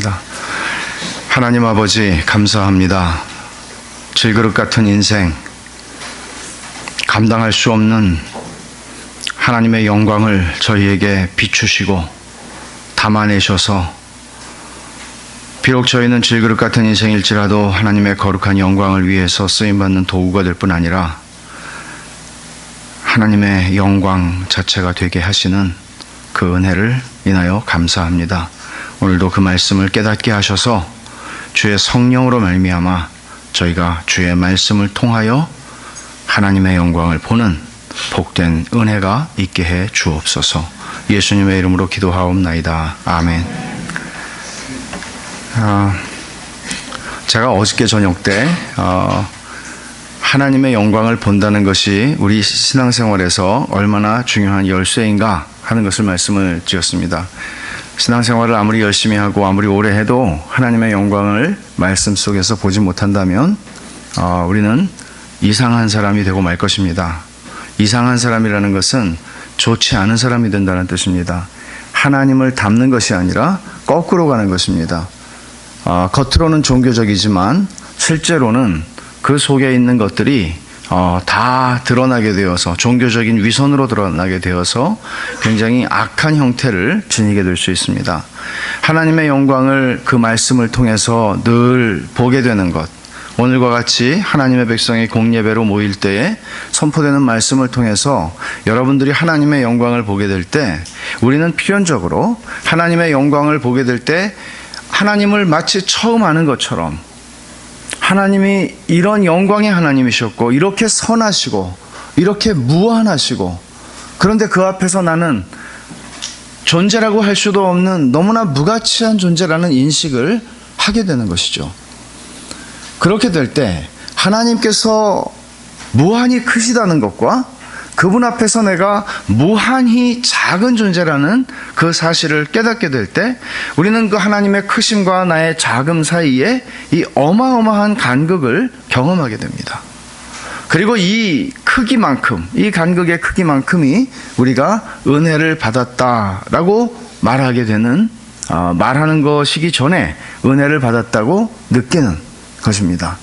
기도하겠습니다. 하나님 아버지, 감사합니다. 질그릇 같은 인생, 감당할 수 없는 하나님의 영광을 저희에게 비추시고 담아내셔서 비록 저희는 질그릇 같은 인생일지라도 하나님의 거룩한 영광을 위해서 쓰임받는 도구가 될 뿐 아니라 하나님의 영광 자체가 되게 하시는 그 은혜를 인하여 감사합니다. 오늘도 그 말씀을 깨닫게 하셔서 주의 성령으로 말미암아 저희가 주의 말씀을 통하여 하나님의 영광을 보는 복된 은혜가 있게 해 주옵소서. 예수님의 이름으로 기도하옵나이다. 아멘. 제가 어저께 저녁 때 하나님의 영광을 본다는 것이 우리 신앙생활에서 얼마나 중요한 열쇠인가 하는 것을 말씀을 드렸습니다. 신앙생활을 아무리 열심히 하고 아무리 오래 해도 하나님의 영광을 말씀 속에서 보지 못한다면 우리는 이상한 사람이 되고 말 것입니다. 이상한 사람이라는 것은 좋지 않은 사람이 된다는 뜻입니다. 하나님을 닮는 것이 아니라 거꾸로 가는 것입니다. 겉으로는 종교적이지만 실제로는 그 속에 있는 것들이 다 드러나게 되어서 종교적인 위선으로 드러나게 되어서 굉장히 악한 형태를 지니게 될 수 있습니다. 하나님의 영광을 그 말씀을 통해서 늘 보게 되는 것, 오늘과 같이 하나님의 백성이 공예배로 모일 때에 선포되는 말씀을 통해서 여러분들이 하나님의 영광을 보게 될 때 우리는 필연적으로 하나님의 영광을 보게 될 때 하나님을 마치 처음 아는 것처럼 하나님이 이런 영광의 하나님이셨고 이렇게 선하시고 이렇게 무한하시고 그런데 그 앞에서 나는 존재라고 할 수도 없는 너무나 무가치한 존재라는 인식을 하게 되는 것이죠. 그렇게 될 때 하나님께서 무한히 크시다는 것과 그분 앞에서 내가 무한히 작은 존재라는 그 사실을 깨닫게 될 때 우리는 그 하나님의 크심과 나의 작음 사이에 이 어마어마한 간극을 경험하게 됩니다. 그리고 이 크기만큼, 이 간극의 크기만큼이 우리가 은혜를 받았다라고 말하게 되는, 말하는 것이기 전에 은혜를 받았다고 느끼는 것입니다.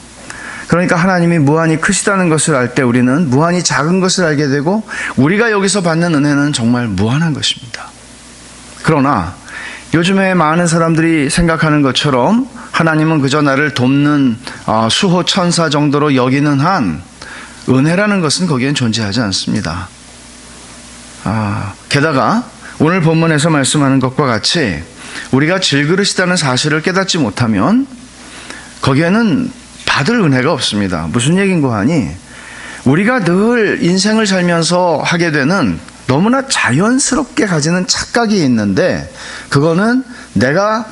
그러니까 하나님이 무한히 크시다는 것을 알 때 우리는 무한히 작은 것을 알게 되고 우리가 여기서 받는 은혜는 정말 무한한 것입니다. 그러나 요즘에 많은 사람들이 생각하는 것처럼 하나님은 그저 나를 돕는 수호 천사 정도로 여기는 한 은혜라는 것은 거기엔 존재하지 않습니다. 게다가 오늘 본문에서 말씀하는 것과 같이 우리가 질그릇이라는 사실을 깨닫지 못하면 거기에는 받을 은혜가 없습니다. 무슨 얘기인고 하니 우리가 늘 인생을 살면서 하게 되는 너무나 자연스럽게 가지는 착각이 있는데 그거는 내가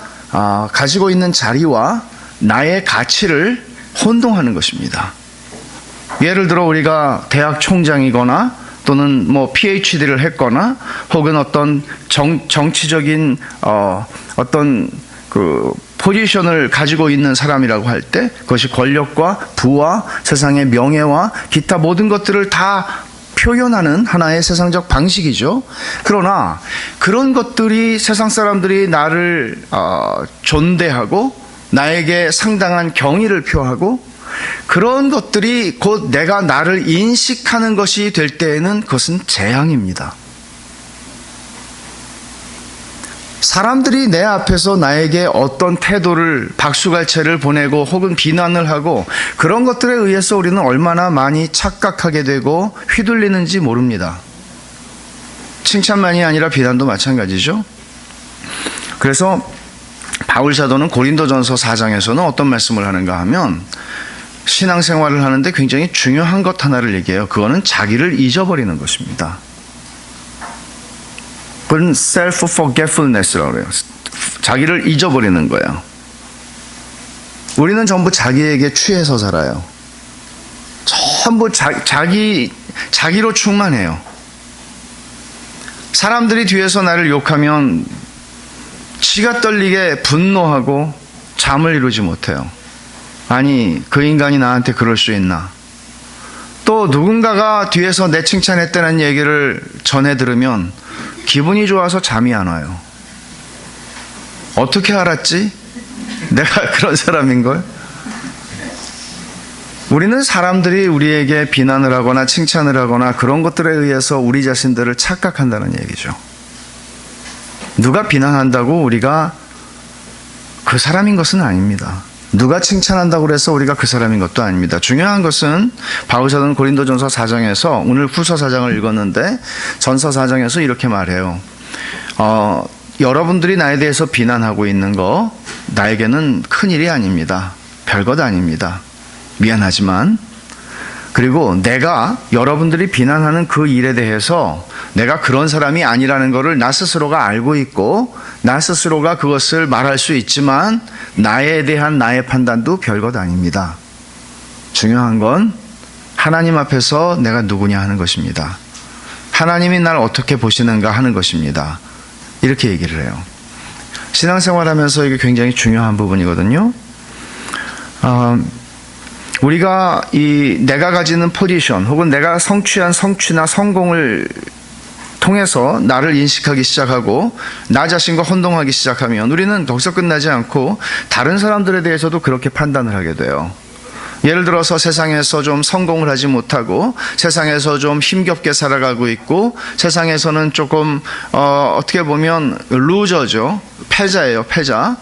가지고 있는 자리와 나의 가치를 혼동하는 것입니다. 예를 들어 우리가 대학 총장이거나 또는 PhD를 했거나 혹은 어떤 정치적인 어떤 그 포지션을 가지고 있는 사람이라고 할 때 그것이 권력과 부와 세상의 명예와 기타 모든 것들을 다 표현하는 하나의 세상적 방식이죠. 그러나 그런 것들이 세상 사람들이 나를 존대하고 나에게 상당한 경의를 표하고 그런 것들이 곧 내가 나를 인식하는 것이 될 때에는 그것은 재앙입니다. 사람들이 내 앞에서 나에게 어떤 태도를 박수갈채를 보내고 혹은 비난을 하고 그런 것들에 의해서 우리는 얼마나 많이 착각하게 되고 휘둘리는지 모릅니다. 칭찬만이 아니라 비난도 마찬가지죠. 그래서 바울 사도는 고린도전서 4장에서는 어떤 말씀을 하는가 하면 신앙생활을 하는데 굉장히 중요한 것 하나를 얘기해요. 그거는 자기를 잊어버리는 것입니다. 그건 self-forgetfulness라고 해요. 자기를 잊어버리는 거예요. 우리는 전부 자기에게 취해서 살아요. 전부 자기로 충만해요. 사람들이 뒤에서 나를 욕하면 치가 떨리게 분노하고 잠을 이루지 못해요. 아니, 그 인간이 나한테 그럴 수 있나? 또 누군가가 뒤에서 내 칭찬했다는 얘기를 전해 들으면 기분이 좋아서 잠이 안 와요. 어떻게 알았지? 내가 그런 사람인걸? 우리는 사람들이 우리에게 비난을 하거나 칭찬을 하거나 그런 것들에 의해서 우리 자신들을 착각한다는 얘기죠. 누가 비난한다고 우리가 그 사람인 것은 아닙니다. 누가 칭찬한다고 해서 우리가 그 사람인 것도 아닙니다. 중요한 것은 바울사도는 고린도전서 4장에서 오늘 후서 4장을 읽었는데 전서 4장에서 이렇게 말해요. 여러분들이 나에 대해서 비난하고 있는 거 나에게는 큰일이 아닙니다. 별것 아닙니다. 미안하지만, 그리고 내가 여러분들이 비난하는 그 일에 대해서 내가 그런 사람이 아니라는 것을 나 스스로가 알고 있고 나 스스로가 그것을 말할 수 있지만 나에 대한 나의 판단도 별것 아닙니다. 중요한 건 하나님 앞에서 내가 누구냐 하는 것입니다. 하나님이 날 어떻게 보시는가 하는 것입니다. 이렇게 얘기를 해요. 신앙생활하면서 이게 굉장히 중요한 부분이거든요. 우리가 내가 가지는 포지션 혹은 내가 성취한 성취나 성공을 통해서 나를 인식하기 시작하고 나 자신과 혼동하기 시작하면 우리는 거기서 끝나지 않고 다른 사람들에 대해서도 그렇게 판단을 하게 돼요. 예를 들어서 세상에서 좀 성공을 하지 못하고 세상에서 좀 힘겹게 살아가고 있고 세상에서는 조금 어떻게 보면 루저죠. 패자예요. 패자.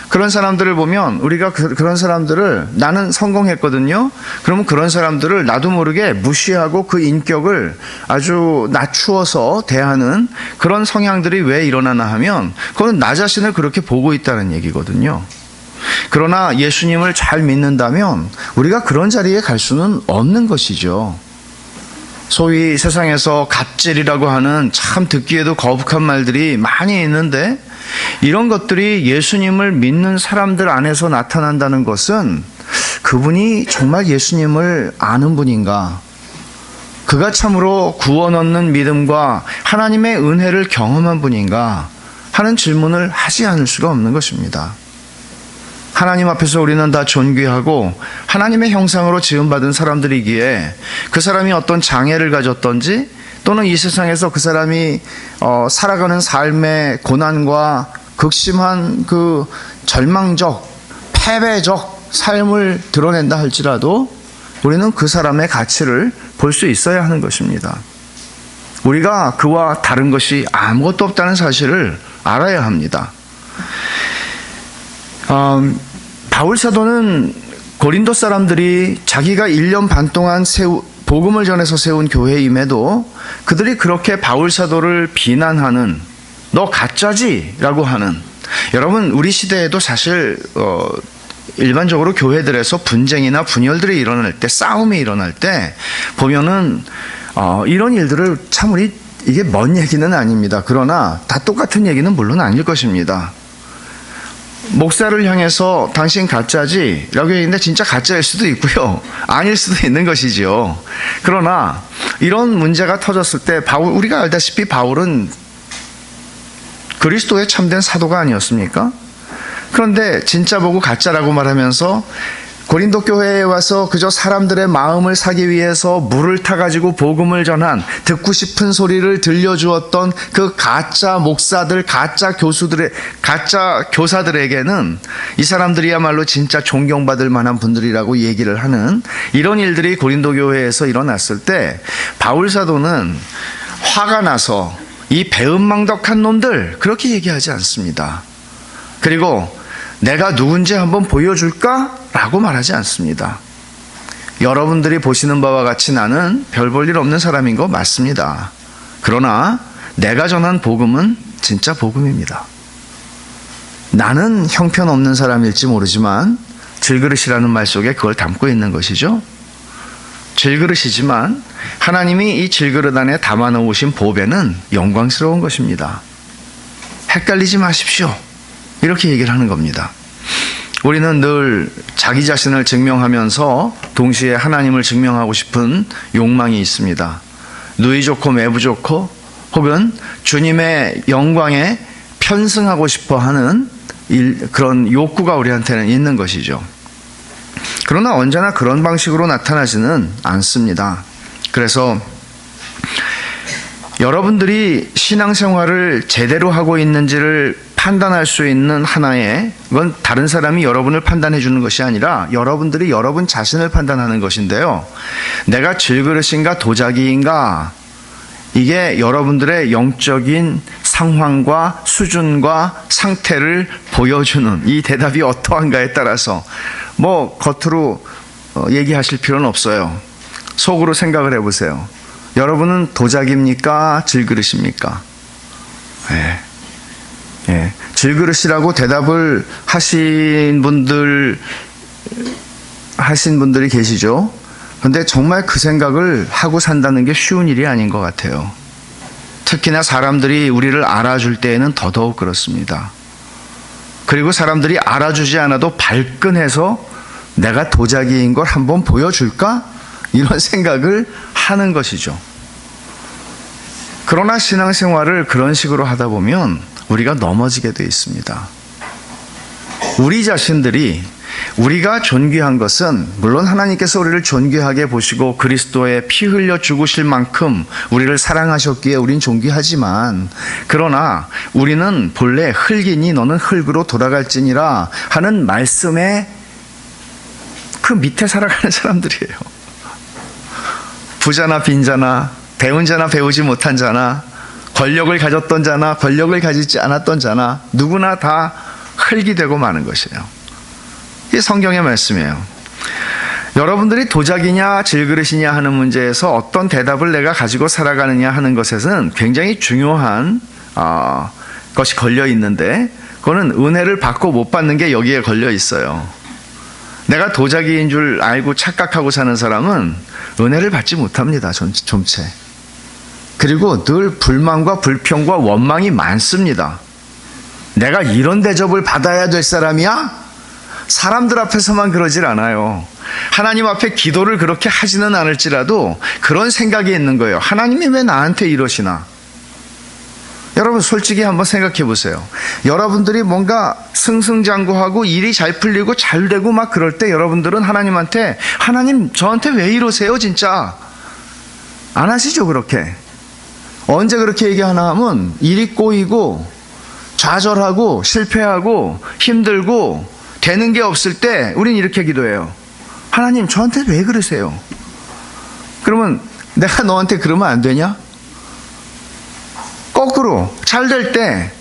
그런 사람들을 보면 우리가 그런 사람들을 나는 성공했거든요. 그러면 그런 사람들을 나도 모르게 무시하고 그 인격을 아주 낮추어서 대하는 그런 성향들이 왜 일어나나 하면 그건 나 자신을 그렇게 보고 있다는 얘기거든요. 그러나 예수님을 잘 믿는다면 우리가 그런 자리에 갈 수는 없는 것이죠. 소위 세상에서 갑질이라고 하는 참 듣기에도 거북한 말들이 많이 있는데 이런 것들이 예수님을 믿는 사람들 안에서 나타난다는 것은 그분이 정말 예수님을 아는 분인가? 그가 참으로 구원 얻는 믿음과 하나님의 은혜를 경험한 분인가? 하는 질문을 하지 않을 수가 없는 것입니다. 하나님 앞에서 우리는 다 존귀하고 하나님의 형상으로 지음받은 사람들이기에 그 사람이 어떤 장애를 가졌던지 또는 이 세상에서 그 사람이 살아가는 삶의 고난과 극심한 그 절망적, 패배적 삶을 드러낸다 할지라도 우리는 그 사람의 가치를 볼 수 있어야 하는 것입니다. 우리가 그와 다른 것이 아무것도 없다는 사실을 알아야 합니다. 바울 사도는 고린도 사람들이 자기가 1년 반 동안 복음을 전해서 세운 교회임에도 그들이 그렇게 바울 사도를 비난하는 너 가짜지? 라고 하는, 여러분 우리 시대에도 사실 일반적으로 교회들에서 분쟁이나 분열들이 일어날 때, 싸움이 일어날 때 보면은 이런 일들을 참 이게 먼 얘기는 아닙니다. 그러나 다 똑같은 얘기는 물론 아닐 것입니다. 목사를 향해서 당신 가짜지? 라고 얘기했는데 진짜 가짜일 수도 있고요. 아닐 수도 있는 것이죠. 그러나 이런 문제가 터졌을 때 우리가 알다시피 바울은 그리스도의 참된 사도가 아니었습니까? 그런데 진짜 보고 가짜라고 말하면서 고린도 교회에 와서 그저 사람들의 마음을 사기 위해서 물을 타가지고 복음을 전한 듣고 싶은 소리를 들려주었던 그 가짜 목사들, 가짜 교사들에게는 이 사람들이야말로 진짜 존경받을 만한 분들이라고 얘기를 하는 이런 일들이 고린도 교회에서 일어났을 때 바울 사도는 화가 나서 이 배은망덕한 놈들 그렇게 얘기하지 않습니다. 그리고 내가 누군지 한번 보여줄까? 라고 말하지 않습니다. 여러분들이 보시는 바와 같이 나는 별 볼 일 없는 사람인 거 맞습니다. 그러나 내가 전한 복음은 진짜 복음입니다. 나는 형편없는 사람일지 모르지만 질그릇이라는 말 속에 그걸 담고 있는 것이죠. 질그릇이지만 하나님이 이 질그릇 안에 담아 놓으신 보배는 영광스러운 것입니다. 헷갈리지 마십시오. 이렇게 얘기를 하는 겁니다. 우리는 늘 자기 자신을 증명하면서 동시에 하나님을 증명하고 싶은 욕망이 있습니다. 누이 좋고 매부 좋고 혹은 주님의 영광에 편승하고 싶어 하는 그런 욕구가 우리한테는 있는 것이죠. 그러나 언제나 그런 방식으로 나타나지는 않습니다. 그래서 여러분들이 신앙생활을 제대로 하고 있는지를 판단할 수 있는 하나의, 그건 다른 사람이 여러분을 판단해 주는 것이 아니라 여러분들이 여러분 자신을 판단하는 것인데요. 내가 질그릇인가 도자기인가, 이게 여러분들의 영적인 상황과 수준과 상태를 보여주는, 이 대답이 어떠한가에 따라서 뭐 겉으로 얘기하실 필요는 없어요. 속으로 생각을 해보세요. 여러분은 도자기입니까? 질그릇입니까? 네. 예. 질그릇이라고 대답을 하신 분들이 계시죠. 근데 정말 그 생각을 하고 산다는 게 쉬운 일이 아닌 것 같아요. 특히나 사람들이 우리를 알아줄 때에는 더더욱 그렇습니다. 그리고 사람들이 알아주지 않아도 발끈해서 내가 도자기인 걸 한번 보여줄까? 이런 생각을 하는 것이죠. 그러나 신앙생활을 그런 식으로 하다 보면 우리가 넘어지게 되어 있습니다. 우리 자신들이, 우리가 존귀한 것은 물론 하나님께서 우리를 존귀하게 보시고 그리스도의 피 흘려 죽으실 만큼 우리를 사랑하셨기에 우린 존귀하지만, 그러나 우리는 본래 흙이니 너는 흙으로 돌아갈지니라 하는 말씀의 그 밑에 살아가는 사람들이에요. 부자나 빈자나, 배운 자나 배우지 못한 자나, 권력을 가졌던 자나 권력을 가지지 않았던 자나, 누구나 다 흙이 되고 마는 것이에요. 이게 성경의 말씀이에요. 여러분들이 도자기냐 질그릇이냐 하는 문제에서 어떤 대답을 내가 가지고 살아가느냐 하는 것에는 굉장히 중요한 것이 걸려 있는데, 그거는 은혜를 받고 못 받는 게 여기에 걸려 있어요. 내가 도자기인 줄 알고 착각하고 사는 사람은 은혜를 받지 못합니다. 전체. 그리고 늘 불만과 불평과 원망이 많습니다. 내가 이런 대접을 받아야 될 사람이야? 사람들 앞에서만 그러질 않아요. 하나님 앞에 기도를 그렇게 하지는 않을지라도 그런 생각이 있는 거예요. 하나님이 왜 나한테 이러시나? 여러분 솔직히 한번 생각해 보세요. 여러분들이 뭔가 승승장구하고 일이 잘 풀리고 잘 되고 막 그럴 때 여러분들은 하나님한테, 하나님 저한테 왜 이러세요 진짜? 안 하시죠 그렇게? 언제 그렇게 얘기하나 하면 일이 꼬이고 좌절하고 실패하고 힘들고 되는 게 없을 때 우린 이렇게 기도해요. 하나님 저한테 왜 그러세요? 그러면 내가 너한테 그러면 안 되냐? 거꾸로 잘 될 때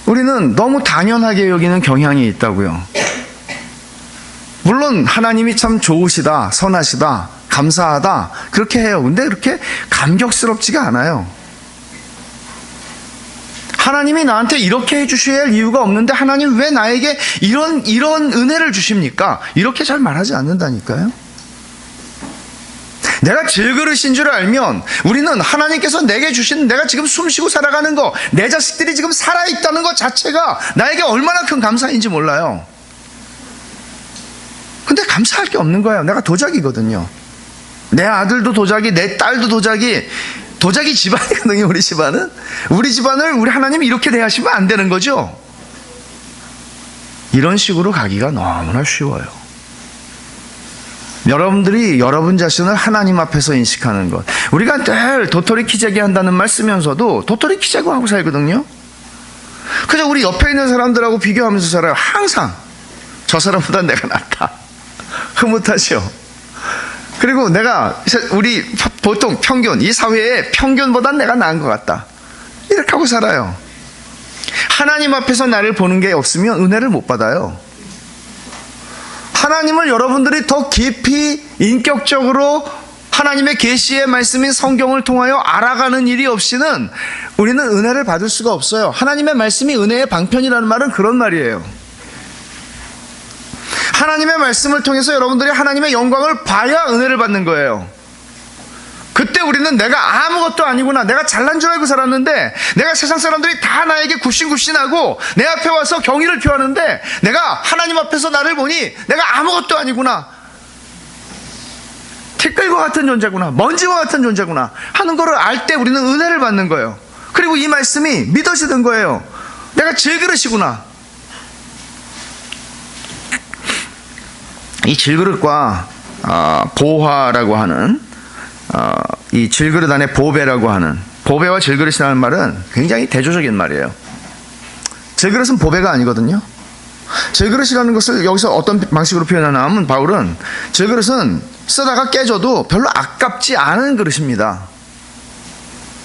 우리는 너무 당연하게 여기는 경향이 있다고요. 물론 하나님이 참 좋으시다, 선하시다, 감사하다 그렇게 해요. 근데 그렇게 감격스럽지가 않아요. 하나님이 나한테 이렇게 해주셔야 할 이유가 없는데 하나님 왜 나에게 이런 은혜를 주십니까? 이렇게 잘 말하지 않는다니까요. 내가 질그릇인 줄 알면 우리는 하나님께서 내게 주신, 내가 지금 숨쉬고 살아가는 거, 내 자식들이 지금 살아있다는 것 자체가 나에게 얼마나 큰 감사인지 몰라요. 근데 감사할 게 없는 거예요. 내가 도자기거든요. 내 아들도 도자기, 내 딸도 도자기 집안이거든요. 우리 집안은. 우리 집안을 우리 하나님이 이렇게 대하시면 안 되는 거죠. 이런 식으로 가기가 너무나 쉬워요. 여러분들이 여러분 자신을 하나님 앞에서 인식하는 것. 우리가 늘 도토리 키재기 한다는 말 쓰면서도 도토리 키재기 하고 살거든요. 그저 우리 옆에 있는 사람들하고 비교하면서 살아요. 항상 저 사람보다 내가 낫다, 흐뭇하죠. 그리고 우리 보통 평균, 이 사회의 평균보단 내가 나은 것 같다, 이렇게 하고 살아요. 하나님 앞에서 나를 보는 게 없으면 은혜를 못 받아요. 하나님을 여러분들이 더 깊이 인격적으로 하나님의 계시의 말씀인 성경을 통하여 알아가는 일이 없이는 우리는 은혜를 받을 수가 없어요. 하나님의 말씀이 은혜의 방편이라는 말은 그런 말이에요. 하나님의 말씀을 통해서 여러분들이 하나님의 영광을 봐야 은혜를 받는 거예요. 그때 우리는 내가 아무것도 아니구나, 내가 잘난 줄 알고 살았는데 내가 세상 사람들이 다 나에게 굽신굽신하고 내 앞에 와서 경의를 표하는데 내가 하나님 앞에서 나를 보니 내가 아무것도 아니구나, 티끌과 같은 존재구나, 먼지와 같은 존재구나 하는 거를 알 때 우리는 은혜를 받는 거예요. 그리고 이 말씀이 믿어지는 거예요. 내가 질그릇이구나. 이 질그릇과 보화라고 하는, 이 질그릇 안에 보배라고 하는, 보배와 질그릇이라는 말은 굉장히 대조적인 말이에요. 제 그릇은 보배가 아니거든요. 제 그릇이라는 것을 여기서 어떤 방식으로 표현하나 하면 바울은 제 그릇은 쓰다가 깨져도 별로 아깝지 않은 그릇입니다.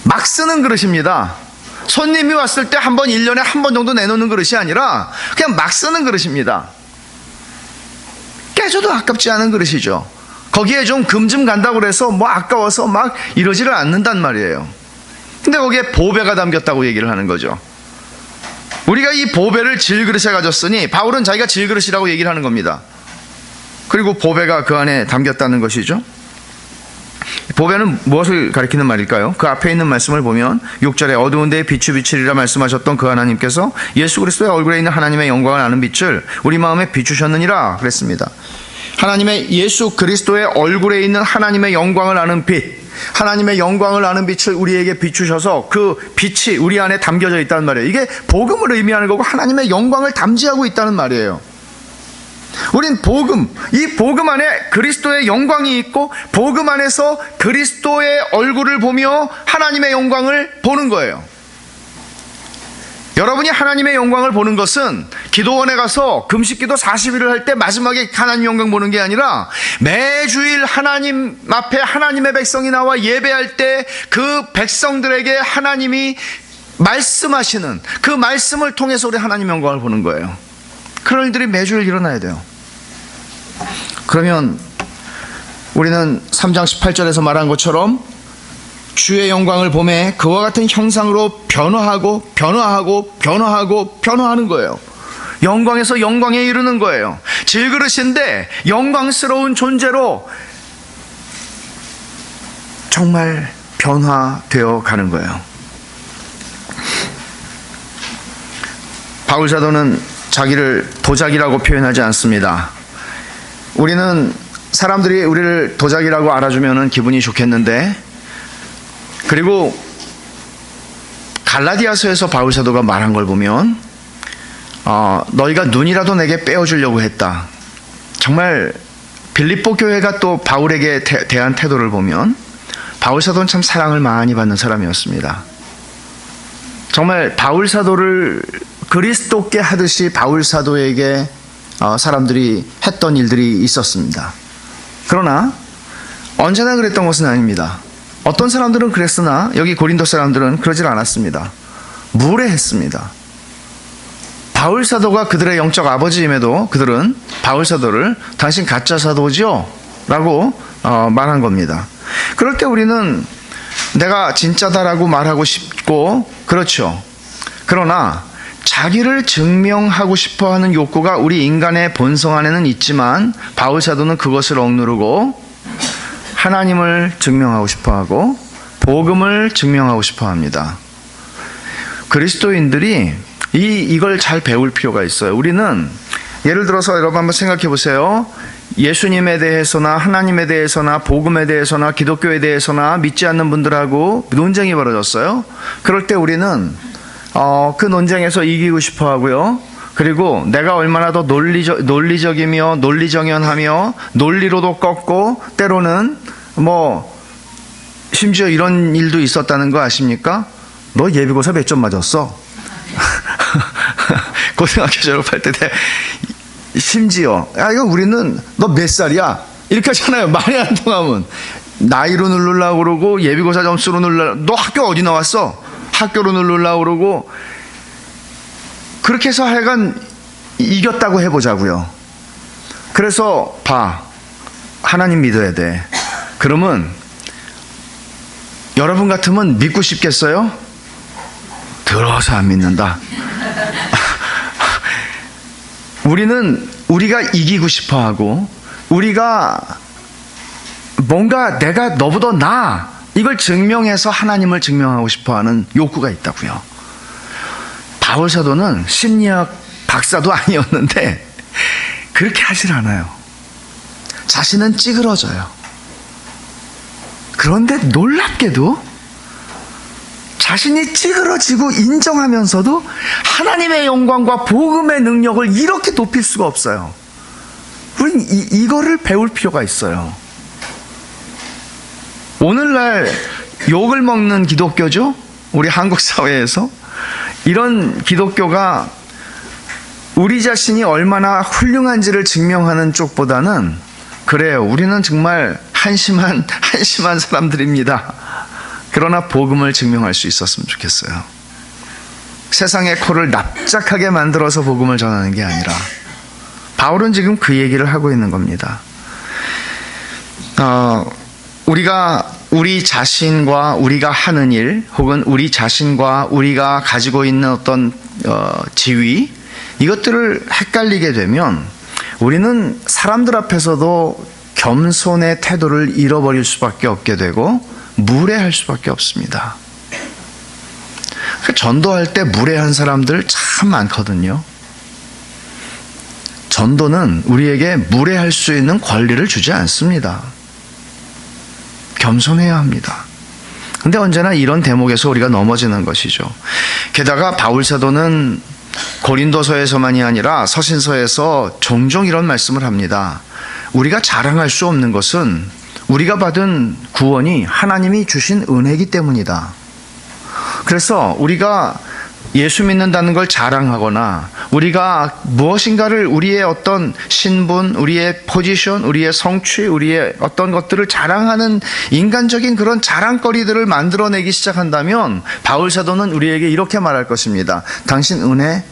막 쓰는 그릇입니다. 손님이 왔을 때 한 번 1년에 한 번 정도 내놓는 그릇이 아니라 그냥 막 쓰는 그릇입니다. 깨져도 아깝지 않은 그릇이죠. 거기에 좀 금 좀 간다고 해서 뭐 아까워서 막 이러지를 않는단 말이에요. 근데 거기에 보배가 담겼다고 얘기를 하는 거죠. 우리가 이 보배를 질그릇에 가졌으니 바울은 자기가 질그릇이라고 얘기를 하는 겁니다. 그리고 보배가 그 안에 담겼다는 것이죠. 보배는 무엇을 가리키는 말일까요? 그 앞에 있는 말씀을 보면 6절에 어두운 데에 빛이 비치리라 말씀하셨던 그 하나님께서 예수 그리스도의 얼굴에 있는 하나님의 영광을 아는 빛을 우리 마음에 비추셨느니라 그랬습니다. 하나님의 예수 그리스도의 얼굴에 있는 하나님의 영광을 아는 빛, 하나님의 영광을 아는 빛을 우리에게 비추셔서 그 빛이 우리 안에 담겨져 있다는 말이에요. 이게 복음을 의미하는 거고 하나님의 영광을 담지하고 있다는 말이에요. 우린 복음, 이 복음 안에 그리스도의 영광이 있고 복음 안에서 그리스도의 얼굴을 보며 하나님의 영광을 보는 거예요. 여러분이 하나님의 영광을 보는 것은 기도원에 가서 금식기도 40일을 할 때 마지막에 하나님 영광 보는 게 아니라 매주일 하나님 앞에 하나님의 백성이 나와 예배할 때 그 백성들에게 하나님이 말씀하시는 그 말씀을 통해서 우리 하나님의 영광을 보는 거예요. 그런 일들이 매주일 일어나야 돼요. 그러면 우리는 3장 18절에서 말한 것처럼 주의 영광을 보매 그와 같은 형상으로 변화하고 변화하는 거예요. 영광에서 영광에 이르는 거예요. 질그릇인데 영광스러운 존재로 정말 변화되어 가는 거예요. 바울 사도는 자기를 도자기라고 표현하지 않습니다. 우리는 사람들이 우리를 도자기라고 알아주면 기분이 좋겠는데, 그리고 갈라디아서에서 바울 사도가 말한 걸 보면 너희가 눈이라도 내게 빼어주려고 했다. 정말 빌립보 교회가 또 바울에게 대한 태도를 보면 바울 사도는 참 사랑을 많이 받는 사람이었습니다. 정말 바울 사도를 그리스도께 하듯이 바울 사도에게 사람들이 했던 일들이 있었습니다. 그러나 언제나 그랬던 것은 아닙니다. 어떤 사람들은 그랬으나 여기 고린도 사람들은 그러질 않았습니다. 무례했습니다. 바울 사도가 그들의 영적 아버지임에도 그들은 바울 사도를 당신 가짜 사도죠? 라고 말한 겁니다. 그럴 때 우리는 내가 진짜다라고 말하고 싶고, 그렇죠. 그러나 자기를 증명하고 싶어하는 욕구가 우리 인간의 본성 안에는 있지만 바울 사도는 그것을 억누르고 하나님을 증명하고 싶어하고 복음을 증명하고 싶어합니다. 그리스도인들이 이걸 잘 배울 필요가 있어요. 우리는 예를 들어서 여러분 한번 생각해 보세요. 예수님에 대해서나 하나님에 대해서나 복음에 대해서나 기독교에 대해서나 믿지 않는 분들하고 논쟁이 벌어졌어요. 그럴 때 우리는 그 논쟁에서 이기고 싶어 하고요. 그리고 내가 얼마나 더 논리적이며 논리정연하며 논리로도 꺾고, 때로는 심지어 이런 일도 있었다는 거 아십니까? 너 예비고사 몇 점 맞았어? 고등학교 졸업할 때 심지어 이거 우리는 너 몇 살이야? 이렇게 하잖아요. 말이 안 통하면 나이로 누르려고 그러고 예비고사 점수로 누르려고, 너 학교 어디 나왔어? 학교로 누르려고 그러고, 그렇게 해서 하여간 이겼다고 해보자고요. 그래서 하나님 믿어야 돼. 그러면 여러분 같으면 믿고 싶겠어요? 더러워서 안 믿는다. 우리가 이기고 싶어하고, 우리가 뭔가 내가 너보다 나아, 이걸 증명해서 하나님을 증명하고 싶어하는 욕구가 있다고요. 바울 사도는 심리학 박사도 아니었는데 그렇게 하질 않아요. 자신은 찌그러져요. 그런데 놀랍게도 자신이 찌그러지고 인정하면서도 하나님의 영광과 복음의 능력을 이렇게 높일 수가 없어요. 우린 이거를 배울 필요가 있어요. 오늘날 욕을 먹는 기독교죠? 우리 한국 사회에서 이런 기독교가 우리 자신이 얼마나 훌륭한지를 증명하는 쪽보다는 그래요, 우리는 정말 한심한 사람들입니다. 그러나 복음을 증명할 수 있었으면 좋겠어요. 세상의 코를 납작하게 만들어서 복음을 전하는 게 아니라, 바울은 지금 그 얘기를 하고 있는 겁니다. 우리가 우리 자신과 우리가 하는 일, 혹은 우리 자신과 우리가 가지고 있는 어떤 지위, 이것들을 헷갈리게 되면 우리는 사람들 앞에서도 겸손의 태도를 잃어버릴 수밖에 없게 되고 무례할 수밖에 없습니다. 전도할 때 무례한 사람들 참 많거든요. 전도는 우리에게 무례할 수 있는 권리를 주지 않습니다. 겸손해야 합니다. 근데 언제나 이런 대목에서 우리가 넘어지는 것이죠. 게다가 바울 사도는 고린도서에서만이 아니라 서신서에서 종종 이런 말씀을 합니다. 우리가 자랑할 수 없는 것은 우리가 받은 구원이 하나님이 주신 은혜이기 때문이다. 그래서 우리가 예수 믿는다는 걸 자랑하거나 우리가 무엇인가를, 우리의 어떤 신분, 우리의 포지션, 우리의 성취, 우리의 어떤 것들을 자랑하는 인간적인 그런 자랑거리들을 만들어내기 시작한다면 바울 사도는 우리에게 이렇게 말할 것입니다. 당신 은혜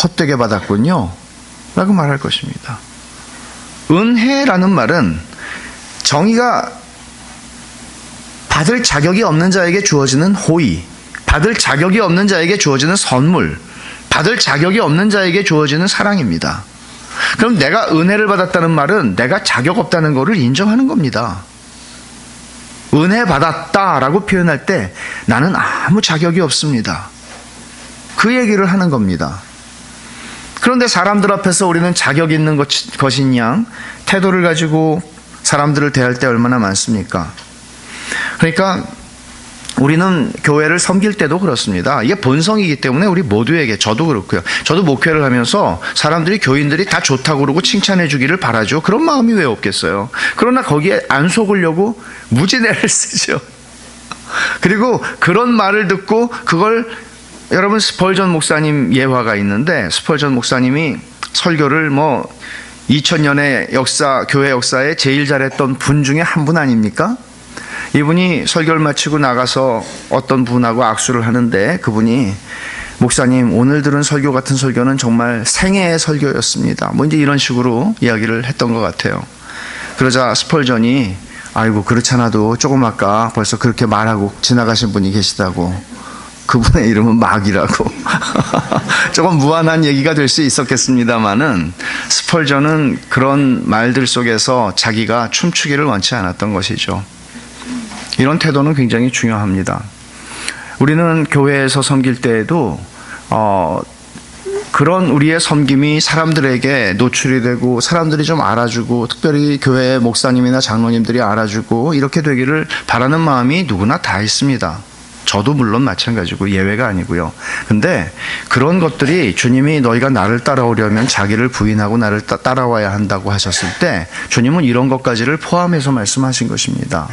헛되게 받았군요 라고 말할 것입니다. 은혜라는 말은 정의가 받을 자격이 없는 자에게 주어지는 호의, 받을 자격이 없는 자에게 주어지는 선물, 받을 자격이 없는 자에게 주어지는 사랑입니다. 그럼 내가 은혜를 받았다는 말은 내가 자격 없다는 것을 인정하는 겁니다. 은혜 받았다라고 표현할 때 나는 아무 자격이 없습니다. 그 얘기를 하는 겁니다. 그런데 사람들 앞에서 우리는 자격 있는 것인 양 태도를 가지고 사람들을 대할 때 얼마나 많습니까? 그러니까 우리는 교회를 섬길 때도 그렇습니다. 이게 본성이기 때문에 우리 모두에게, 저도 그렇고요. 저도 목회를 하면서 사람들이, 교인들이 다 좋다고 그러고 칭찬해 주기를 바라죠. 그런 마음이 왜 없겠어요. 그러나 거기에 안 속으려고 무지내를 쓰죠. 그리고 그런 말을 듣고 그걸, 여러분 스펄전 목사님 예화가 있는데, 스펄전 목사님이 설교를 2000년의 역사, 교회 역사에 제일 잘했던 분 중에 한 분 아닙니까? 이분이 설교를 마치고 나가서 어떤 분하고 악수를 하는데, 그분이 목사님, 오늘 들은 설교 같은 설교는 정말 생애의 설교였습니다. 이제 이런 식으로 이야기를 했던 것 같아요. 그러자 스펄전이, 아이고 그렇잖아도 조금 아까 벌써 그렇게 말하고 지나가신 분이 계시다고. 그분의 이름은 막이라고. 조금 무한한 얘기가 될 수 있었겠습니다만은 스펄전은 그런 말들 속에서 자기가 춤추기를 원치 않았던 것이죠. 이런 태도는 굉장히 중요합니다. 우리는 교회에서 섬길 때에도 그런 우리의 섬김이 사람들에게 노출이 되고 사람들이 좀 알아주고, 특별히 교회 목사님이나 장로님들이 알아주고 이렇게 되기를 바라는 마음이 누구나 다 있습니다. 저도 물론 마찬가지고 예외가 아니고요. 근데 그런 것들이, 주님이 너희가 나를 따라오려면 자기를 부인하고 나를 따라와야 한다고 하셨을 때 주님은 이런 것까지를 포함해서 말씀하신 것입니다.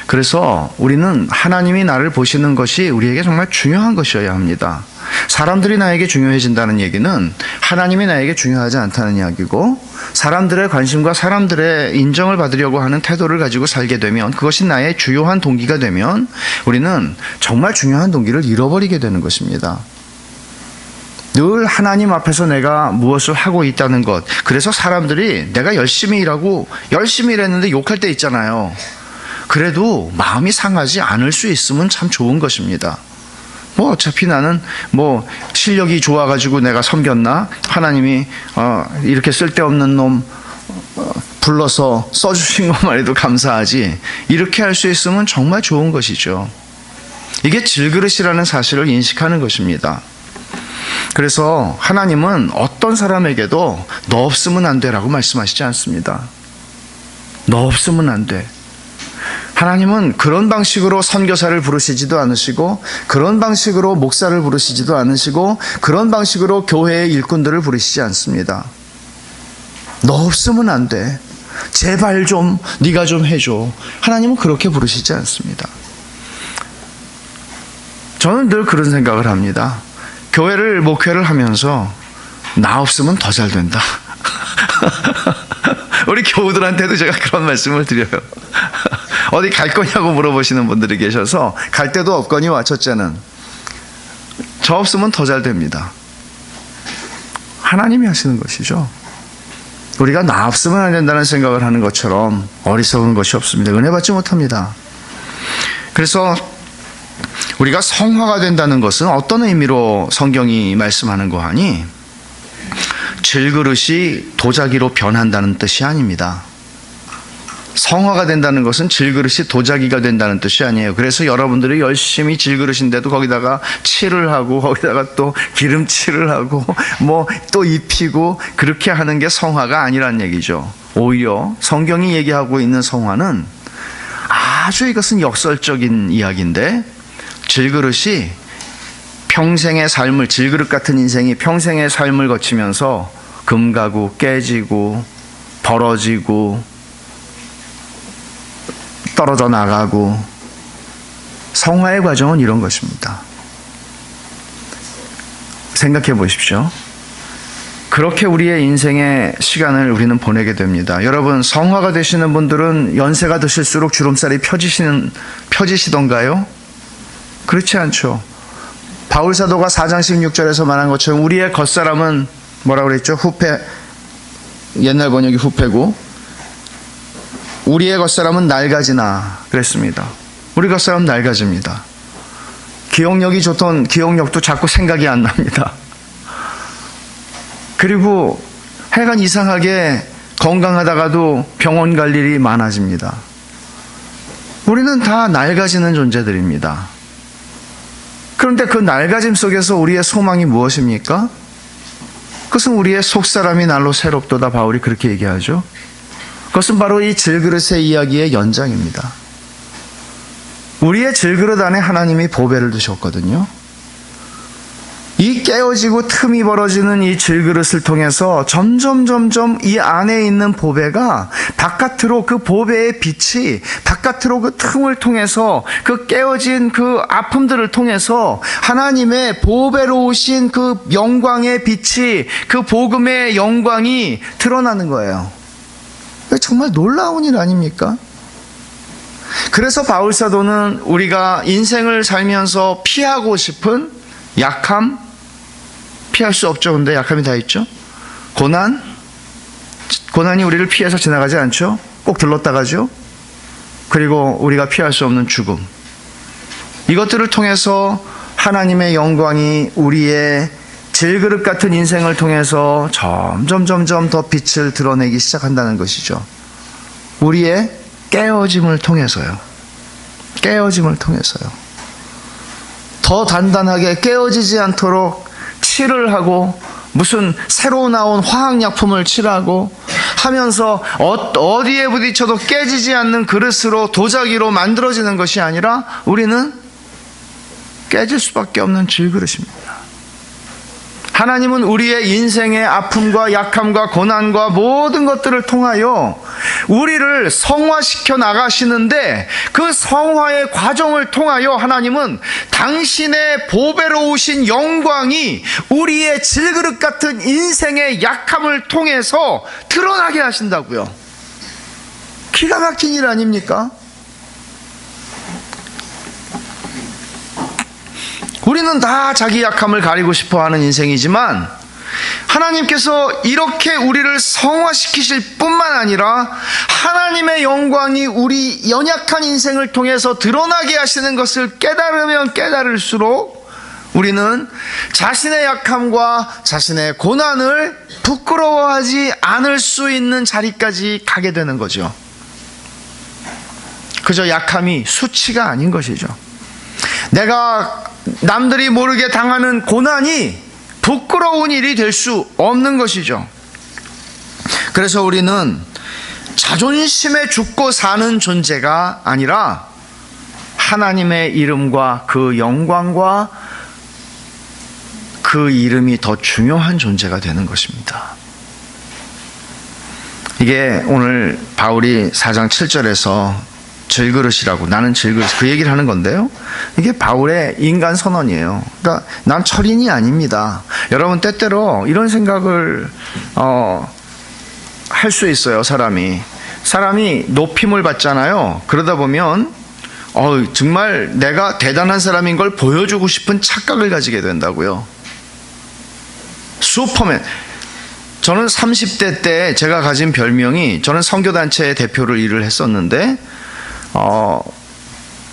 그래서 우리는 하나님이 나를 보시는 것이 우리에게 정말 중요한 것이어야 합니다. 사람들이 나에게 중요해진다는 얘기는 하나님이 나에게 중요하지 않다는 이야기고, 사람들의 관심과 사람들의 인정을 받으려고 하는 태도를 가지고 살게 되면, 그것이 나의 주요한 동기가 되면 우리는 정말 중요한 동기를 잃어버리게 되는 것입니다. 늘 하나님 앞에서 내가 무엇을 하고 있다는 것, 그래서 사람들이 내가 열심히 일하고 열심히 일했는데 욕할 때 있잖아요. 그래도 마음이 상하지 않을 수 있으면 참 좋은 것입니다. 어차피 나는 실력이 좋아가지고 내가 섬겼나? 하나님이 이렇게 쓸데없는 놈 불러서 써주신 것만 해도 감사하지. 이렇게 할 수 있으면 정말 좋은 것이죠. 이게 질그릇이라는 사실을 인식하는 것입니다. 그래서 하나님은 어떤 사람에게도 너 없으면 안 돼라고 말씀하시지 않습니다. 너 없으면 안 돼. 하나님은 그런 방식으로 선교사를 부르시지도 않으시고, 그런 방식으로 목사를 부르시지도 않으시고, 그런 방식으로 교회의 일꾼들을 부르시지 않습니다. 너 없으면 안 돼. 제발 좀 네가 좀 해줘. 하나님은 그렇게 부르시지 않습니다. 저는 늘 그런 생각을 합니다. 교회를, 목회를 하면서 나 없으면 더 잘 된다. 우리 교우들한테도 제가 그런 말씀을 드려요. 어디 갈 거냐고 물어보시는 분들이 계셔서 갈 데도 없거니와 첫째는 저 없으면 더 잘 됩니다. 하나님이 하시는 것이죠. 우리가 나 없으면 안 된다는 생각을 하는 것처럼 어리석은 것이 없습니다. 은혜 받지 못합니다. 그래서 우리가 성화가 된다는 것은 어떤 의미로 성경이 말씀하는 거 하니 질그릇이 도자기로 변한다는 뜻이 아닙니다. 성화가 된다는 것은 질그릇이 도자기가 된다는 뜻이 아니에요. 그래서 여러분들이 열심히 질그릇인데도 거기다가 칠을 하고 거기다가 또 기름칠을 하고 뭐 또 입히고 그렇게 하는 게 성화가 아니란 얘기죠. 오히려 성경이 얘기하고 있는 성화는 아주 이것은 역설적인 이야기인데 질그릇이 평생의 삶을 질그릇 같은 인생이 평생의 삶을 거치면서 금가고 깨지고 벌어지고 떨어져 나가고 성화의 과정은 이런 것입니다. 생각해 보십시오. 그렇게 우리의 인생의 시간을 우리는 보내게 됩니다. 여러분 성화가 되시는 분들은 연세가 드실수록 주름살이 펴지시던가요? 그렇지 않죠. 바울 사도가 4장 16절에서 말한 것처럼 우리의 겉사람은 뭐라고 그랬죠? 후패, 옛날 번역이 후패고 우리의 겉사람은 낡아지나 그랬습니다. 우리 겉사람은 낡아집니다. 기억력이 좋던 기억력도 자꾸 생각이 안 납니다. 그리고 하여간 이상하게 건강하다가도 병원 갈 일이 많아집니다. 우리는 다 낡아지는 존재들입니다. 그런데 그 낡아짐 속에서 우리의 소망이 무엇입니까? 그것은 우리의 속사람이 날로 새롭도다. 바울이 그렇게 얘기하죠. 그것은 바로 이 질그릇의 이야기의 연장입니다. 우리의 질그릇 안에 하나님이 보배를 두셨거든요. 이 깨어지고 틈이 벌어지는 이 질그릇을 통해서 점점 이 안에 있는 보배가 바깥으로 그 보배의 빛이 바깥으로 그 틈을 통해서 그 깨어진 그 아픔들을 통해서 하나님의 보배로우신 그 영광의 빛이 그 복음의 영광이 드러나는 거예요. 정말 놀라운 일 아닙니까? 그래서 바울 사도는 우리가 인생을 살면서 피하고 싶은 약함, 피할 수 없죠. 근데 약함이 다 있죠. 고난이 우리를 피해서 지나가지 않죠. 꼭 들렀다가죠. 그리고 우리가 피할 수 없는 죽음, 이것들을 통해서 하나님의 영광이 우리의 질그릇 같은 인생을 통해서 점점 더 빛을 드러내기 시작한다는 것이죠. 우리의 깨어짐을 통해서요. 더 단단하게 깨어지지 않도록 칠을 하고 무슨 새로 나온 화학약품을 칠하고 하면서 어디에 부딪혀도 깨지지 않는 그릇으로 도자기로 만들어지는 것이 아니라 우리는 깨질 수밖에 없는 질그릇입니다. 하나님은 우리의 인생의 아픔과 약함과 고난과 모든 것들을 통하여 우리를 성화시켜 나가시는데 그 성화의 과정을 통하여 하나님은 당신의 보배로우신 영광이 우리의 질그릇 같은 인생의 약함을 통해서 드러나게 하신다고요. 기가 막힌 일 아닙니까? 우리는 다 자기 약함을 가리고 싶어하는 인생이지만 하나님께서 이렇게 우리를 성화시키실 뿐만 아니라 하나님의 영광이 우리 연약한 인생을 통해서 드러나게 하시는 것을 깨달으면 깨달을수록 우리는 자신의 약함과 자신의 고난을 부끄러워하지 않을 수 있는 자리까지 가게 되는 거죠. 그저 약함이 수치가 아닌 것이죠. 내가 남들이 모르게 당하는 고난이 부끄러운 일이 될 수 없는 것이죠. 그래서 우리는 자존심에 죽고 사는 존재가 아니라 하나님의 이름과 그 영광과 그 이름이 더 중요한 존재가 되는 것입니다. 이게 오늘 바울이 4장 7절에서 질그릇이라고, 나는 질그릇, 그 얘기를 하는 건데요. 이게 바울의 인간 선언이에요. 그러니까 난 철인이 아닙니다. 여러분 때때로 이런 생각을 할 수 있어요. 사람이 높임을 받잖아요. 그러다 보면 정말 내가 대단한 사람인 걸 보여주고 싶은 착각을 가지게 된다고요. 슈퍼맨. 저는 30대 때 제가 가진 별명이, 저는 선교단체의 대표를 일을 했었는데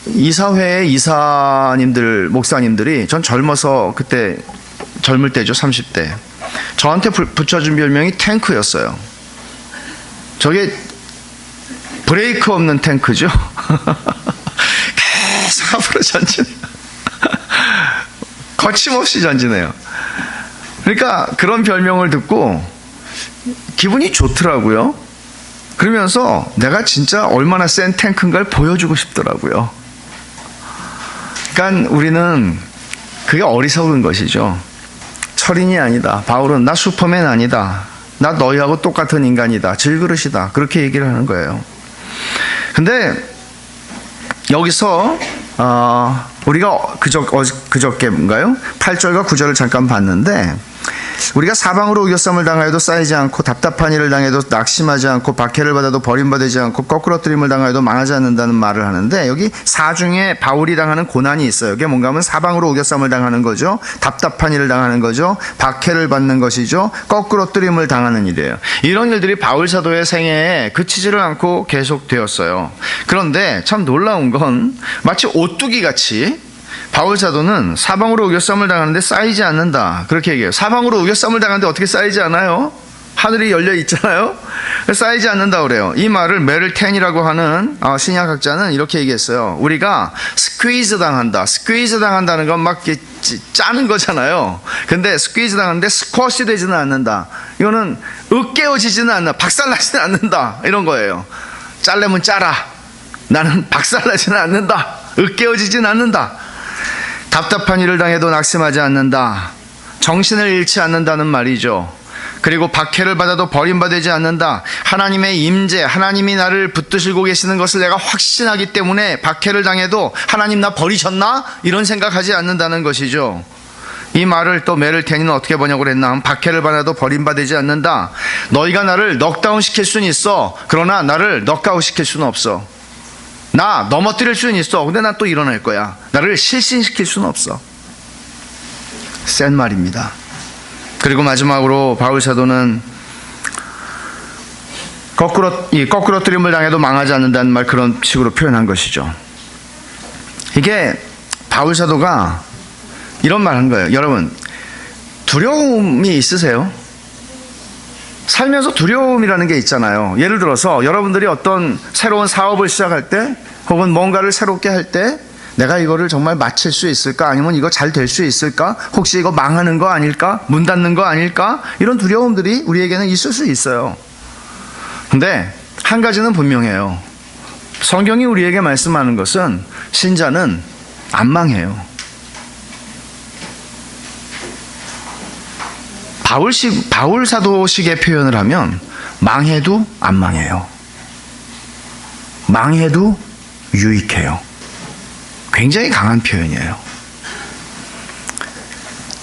이사회의 이사님들, 목사님들이, 전 젊어서 그때 젊을 때죠. 30대. 저한테 붙여준 별명이 탱크였어요. 저게 브레이크 없는 탱크죠. 계속 앞으로 전진해요. 거침없이 전진해요. 그러니까 그런 별명을 듣고 기분이 좋더라고요. 그러면서 내가 진짜 얼마나 센 탱크인가를 보여주고 싶더라고요. 그러니까 우리는 그게 어리석은 것이죠. 철인이 아니다. 바울은 나 슈퍼맨 아니다. 나 너희하고 똑같은 인간이다. 질그릇이다. 그렇게 얘기를 하는 거예요. 근데 여기서 우리가 그저께인가요? 8절과 9절을 잠깐 봤는데, 우리가 사방으로 우겨쌈을 당하여도 쌓이지 않고, 답답한 일을 당해도 낙심하지 않고, 박해를 받아도 버림받지 않고, 거꾸러뜨림을 당하여도 망하지 않는다는 말을 하는데, 여기 사 중에 바울이 당하는 고난이 있어요. 이게 뭔가 하면 사방으로 우겨쌈을 당하는 거죠. 답답한 일을 당하는 거죠. 박해를 받는 것이죠. 거꾸러뜨림을 당하는 일이에요. 이런 일들이 바울 사도의 생애에 그치지를 않고 계속되었어요. 그런데 참 놀라운 건 마치 오뚜기 같이 바울 사도는 사방으로 우겨쌈을 당하는데 쌓이지 않는다, 그렇게 얘기해요. 사방으로 우겨쌈을 당하는데 어떻게 쌓이지 않아요? 하늘이 열려 있잖아요. 쌓이지 않는다 그래요. 이 말을 메를텐이라고 하는 신약학자는 이렇게 얘기했어요. 우리가 스퀴즈 당한다. 스퀴즈 당한다는 건 막 짜는 거잖아요. 근데 스퀴즈 당하는데 스쿼시 되지는 않는다. 이거는 으깨어지지는 않는다. 박살나지는 않는다. 이런 거예요. 짤려면 짜라. 나는 박살나지는 않는다. 으깨어지지는 않는다. 답답한 일을 당해도 낙심하지 않는다. 정신을 잃지 않는다는 말이죠. 그리고 박해를 받아도 버림받지 않는다. 하나님의 임재, 하나님이 나를 붙드시고 계시는 것을 내가 확신하기 때문에 박해를 당해도 하나님 나 버리셨나? 이런 생각하지 않는다는 것이죠. 이 말을 또 메를텐이는 어떻게 번역을 했나 하면, 박해를 받아도 버림받지 않는다. 너희가 나를 넉다운 시킬 수는 있어. 그러나 나를 넉아웃 시킬 수는 없어. 나 넘어뜨릴 수는 있어. 근데 난 또 일어날 거야. 나를 실신시킬 수는 없어. 센 말입니다. 그리고 마지막으로 바울 사도는 거꾸러뜨림을 당해도 망하지 않는다는 말, 그런 식으로 표현한 것이죠. 이게 바울 사도가 이런 말 한 거예요. 여러분, 두려움이 있으세요? 살면서 두려움이라는 게 있잖아요. 예를 들어서 여러분들이 어떤 새로운 사업을 시작할 때, 혹은 뭔가를 새롭게 할 때, 내가 이거를 정말 마칠 수 있을까? 아니면 이거 잘 될 수 있을까? 혹시 이거 망하는 거 아닐까? 문 닫는 거 아닐까? 이런 두려움들이 우리에게는 있을 수 있어요. 근데 한 가지는 분명해요. 성경이 우리에게 말씀하는 것은 신자는 안 망해요. 바울 사도식의 표현을 하면 망해도 안 망해요. 망해도 유익해요. 굉장히 강한 표현이에요.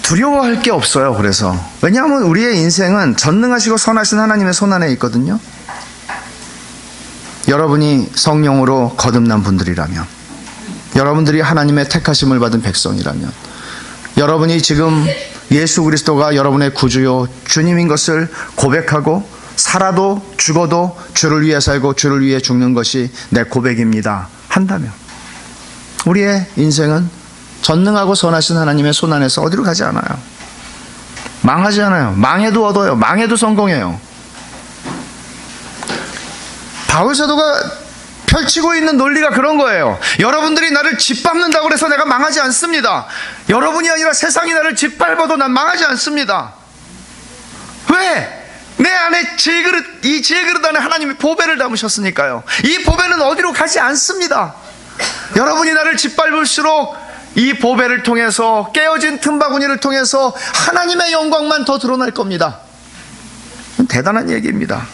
두려워할 게 없어요. 그래서 왜냐하면 우리의 인생은 전능하시고 선하신 하나님의 손안에 있거든요. 여러분이 성령으로 거듭난 분들이라면, 여러분들이 하나님의 택하심을 받은 백성이라면, 여러분이 지금 예수 그리스도가 여러분의 구주요 주님인 것을 고백하고, 살아도 죽어도 주를 위해 살고 주를 위해 죽는 것이 내 고백입니다 한다면, 우리의 인생은 전능하고 선하신 하나님의 손안에서 어디로 가지 않아요. 망하지 않아요. 망해도 얻어요. 망해도 성공해요. 바울 사도가 펼치고 있는 논리가 그런 거예요. 여러분들이 나를 짓밟는다고 해서 내가 망하지 않습니다. 여러분이 아니라 세상이 나를 짓밟아도 난 망하지 않습니다. 왜? 내 안에 이 질그릇 안에 하나님이 보배를 담으셨으니까요. 이 보배는 어디로 가지 않습니다. 여러분이 나를 짓밟을수록 이 보배를 통해서, 깨어진 틈바구니를 통해서 하나님의 영광만 더 드러날 겁니다. 대단한 얘기입니다.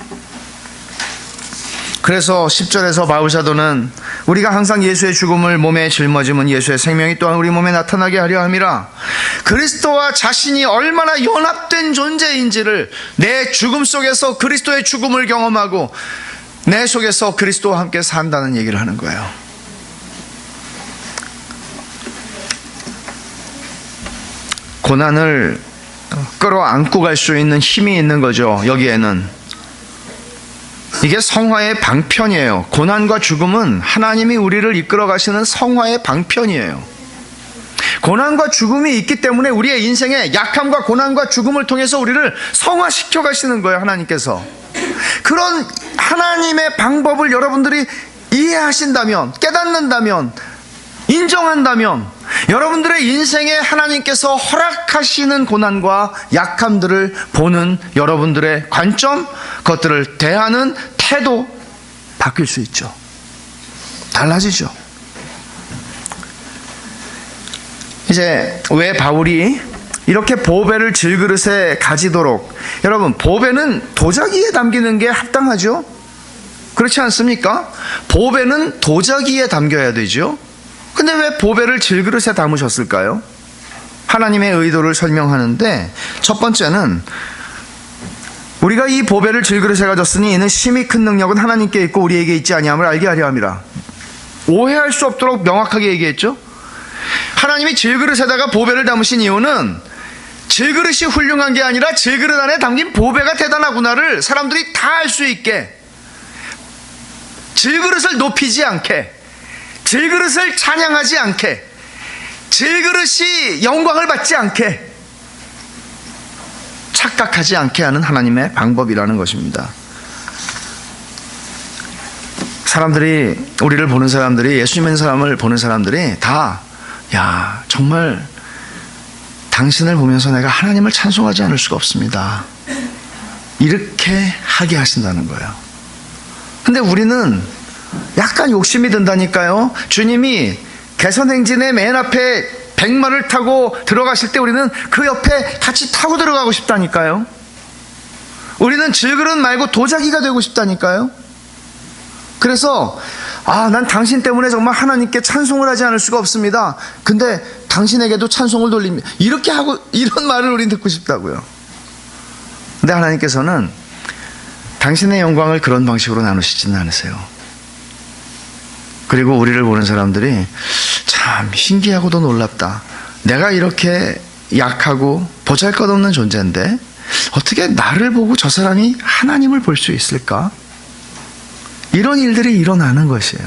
그래서 10절에서 바울 사도는 우리가 항상 예수의 죽음을 몸에 짊어지면 예수의 생명이 또한 우리 몸에 나타나게 하려 함이라. 그리스도와 자신이 얼마나 연합된 존재인지를, 내 죽음 속에서 그리스도의 죽음을 경험하고 내 속에서 그리스도와 함께 산다는 얘기를 하는 거예요. 고난을 끌어안고 갈 수 있는 힘이 있는 거죠. 여기에는 이게 성화의 방편이에요. 고난과 죽음은 하나님이 우리를 이끌어 가시는 성화의 방편이에요. 고난과 죽음이 있기 때문에 우리의 인생에 약함과 고난과 죽음을 통해서 우리를 성화시켜 가시는 거예요. 하나님께서. 그런 하나님의 방법을 여러분들이 이해하신다면, 깨닫는다면, 인정한다면 여러분들의 인생에 하나님께서 허락하시는 고난과 약함들을 보는 여러분들의 관점, 그것들을 대하는 태도 바뀔 수 있죠. 달라지죠. 이제 왜 바울이 이렇게 보배를 질그릇에 가지도록, 여러분 보배는 도자기에 담기는 게 합당하죠? 그렇지 않습니까? 보배는 도자기에 담겨야 되죠. 근데 왜 보배를 질그릇에 담으셨을까요? 하나님의 의도를 설명하는데, 첫 번째는 우리가 이 보배를 질그릇에 가졌으니 이는 심히 큰 능력은 하나님께 있고 우리에게 있지 아니함을 알게 하려 함이라. 오해할 수 없도록 명확하게 얘기했죠. 하나님이 질그릇에다가 보배를 담으신 이유는 질그릇이 훌륭한 게 아니라 질그릇 안에 담긴 보배가 대단하구나를 사람들이 다 알 수 있게, 질그릇을 높이지 않게, 질그릇을 찬양하지 않게, 질그릇이 영광을 받지 않게, 착각하지 않게 하는 하나님의 방법이라는 것입니다. 사람들이, 우리를 보는 사람들이, 예수 믿는 사람을 보는 사람들이 다, 야, 정말 당신을 보면서 내가 하나님을 찬송하지 않을 수가 없습니다, 이렇게 하게 하신다는 거예요. 근데 우리는 약간 욕심이 든다니까요. 주님이 개선행진의 맨 앞에 백마를 타고 들어가실 때 우리는 그 옆에 같이 타고 들어가고 싶다니까요. 우리는 질그릇 말고 도자기가 되고 싶다니까요. 그래서 난 당신 때문에 정말 하나님께 찬송을 하지 않을 수가 없습니다, 근데 당신에게도 찬송을 돌립니다, 이렇게 하고, 이런 말을 우리는 듣고 싶다고요. 근데 하나님께서는 당신의 영광을 그런 방식으로 나누시지는 않으세요. 그리고 우리를 보는 사람들이 참 신기하고도 놀랍다, 내가 이렇게 약하고 보잘것없는 존재인데 어떻게 나를 보고 저 사람이 하나님을 볼 수 있을까? 이런 일들이 일어나는 것이에요.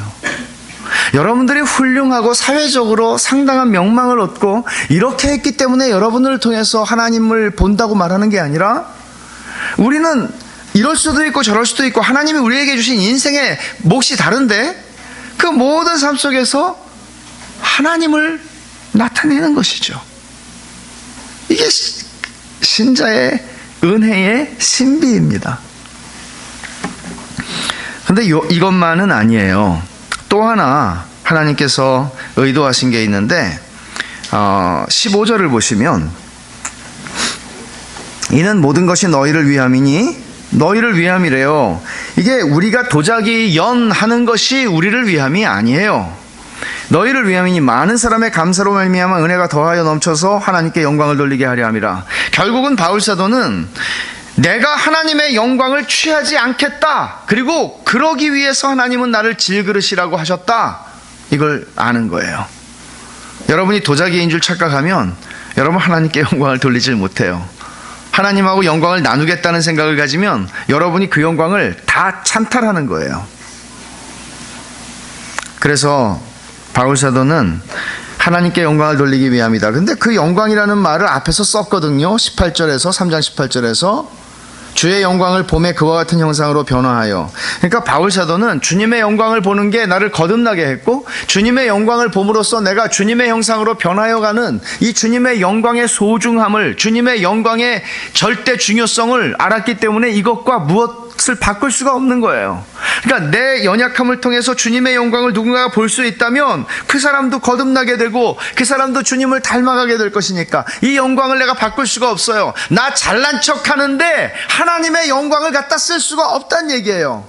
여러분들이 훌륭하고 사회적으로 상당한 명망을 얻고 이렇게 했기 때문에 여러분을 통해서 하나님을 본다고 말하는 게 아니라, 우리는 이럴 수도 있고 저럴 수도 있고 하나님이 우리에게 주신 인생의 몫이 다른데 그 모든 삶 속에서 하나님을 나타내는 것이죠. 이게 신자의 은혜의 신비입니다. 근데 이것만은 아니에요. 또 하나 하나님께서 의도하신 게 있는데, 15절을 보시면, 이는 모든 것이 너희를 위함이니, 너희를 위함이래요. 이게 우리가 도자기 연하는 것이 우리를 위함이 아니에요. 너희를 위함이니 많은 사람의 감사로 말미암아 은혜가 더하여 넘쳐서 하나님께 영광을 돌리게 하려 함이라. 결국은 바울 사도는 내가 하나님의 영광을 취하지 않겠다, 그리고 그러기 위해서 하나님은 나를 질그릇이라고 하셨다, 이걸 아는 거예요. 여러분이 도자기인 줄 착각하면 여러분 하나님께 영광을 돌리질 못해요. 하나님하고 영광을 나누겠다는 생각을 가지면 여러분이 그 영광을 다 찬탈하는 거예요. 그래서 바울 사도는 하나님께 영광을 돌리기 위함이다. 근데 그 영광이라는 말을 앞에서 썼거든요. 18절에서, 3장 18절에서 주의 영광을 봄에 그와 같은 형상으로 변화하여. 그러니까 바울 사도는 주님의 영광을 보는 게 나를 거듭나게 했고, 주님의 영광을 봄으로써 내가 주님의 형상으로 변하여가는 이 주님의 영광의 소중함을, 주님의 영광의 절대 중요성을 알았기 때문에 이것과 무엇을 바꿀 수가 없는 거예요. 그러니까 내 연약함을 통해서 주님의 영광을 누군가가 볼 수 있다면 그 사람도 거듭나게 되고 그 사람도 주님을 닮아가게 될 것이니까 이 영광을 내가 바꿀 수가 없어요. 나 잘난 척 하는데 하나님의 영광을 갖다 쓸 수가 없다는 얘기예요.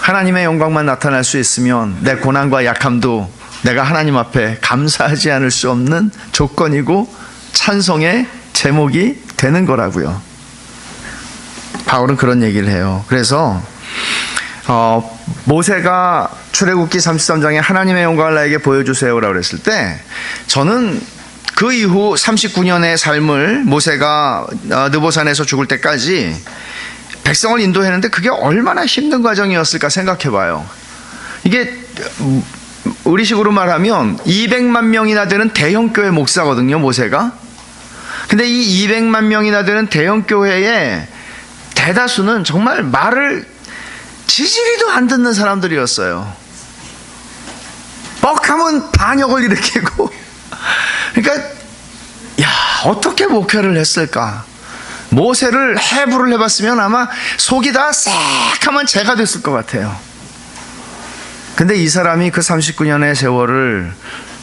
하나님의 영광만 나타날 수 있으면 내 고난과 약함도 내가 하나님 앞에 감사하지 않을 수 없는 조건이고 찬송의 제목이 되는 거라고요. 바울은 그런 얘기를 해요. 그래서 모세가 출애굽기 33장에 하나님의 영광을 나에게 보여주세요라고 그랬을 때 저는 그 이후 39년의 삶을 모세가 느보산에서 죽을 때까지 백성을 인도했는데 그게 얼마나 힘든 과정이었을까 생각해 봐요. 이게 우리식으로 말하면 200만 명이나 되는 대형교회 목사거든요, 모세가. 근데 이 200만 명이나 되는 대형교회의 대다수는 정말 말을 지지리도 안 듣는 사람들이었어요. 뻑하면 반역을 일으키고. 그러니까 야, 어떻게 목회를 했을까? 모세를 해부를 해봤으면 아마 속이 다 새카만 재가 됐을 것 같아요. 근데 이 사람이 그 39년의 세월을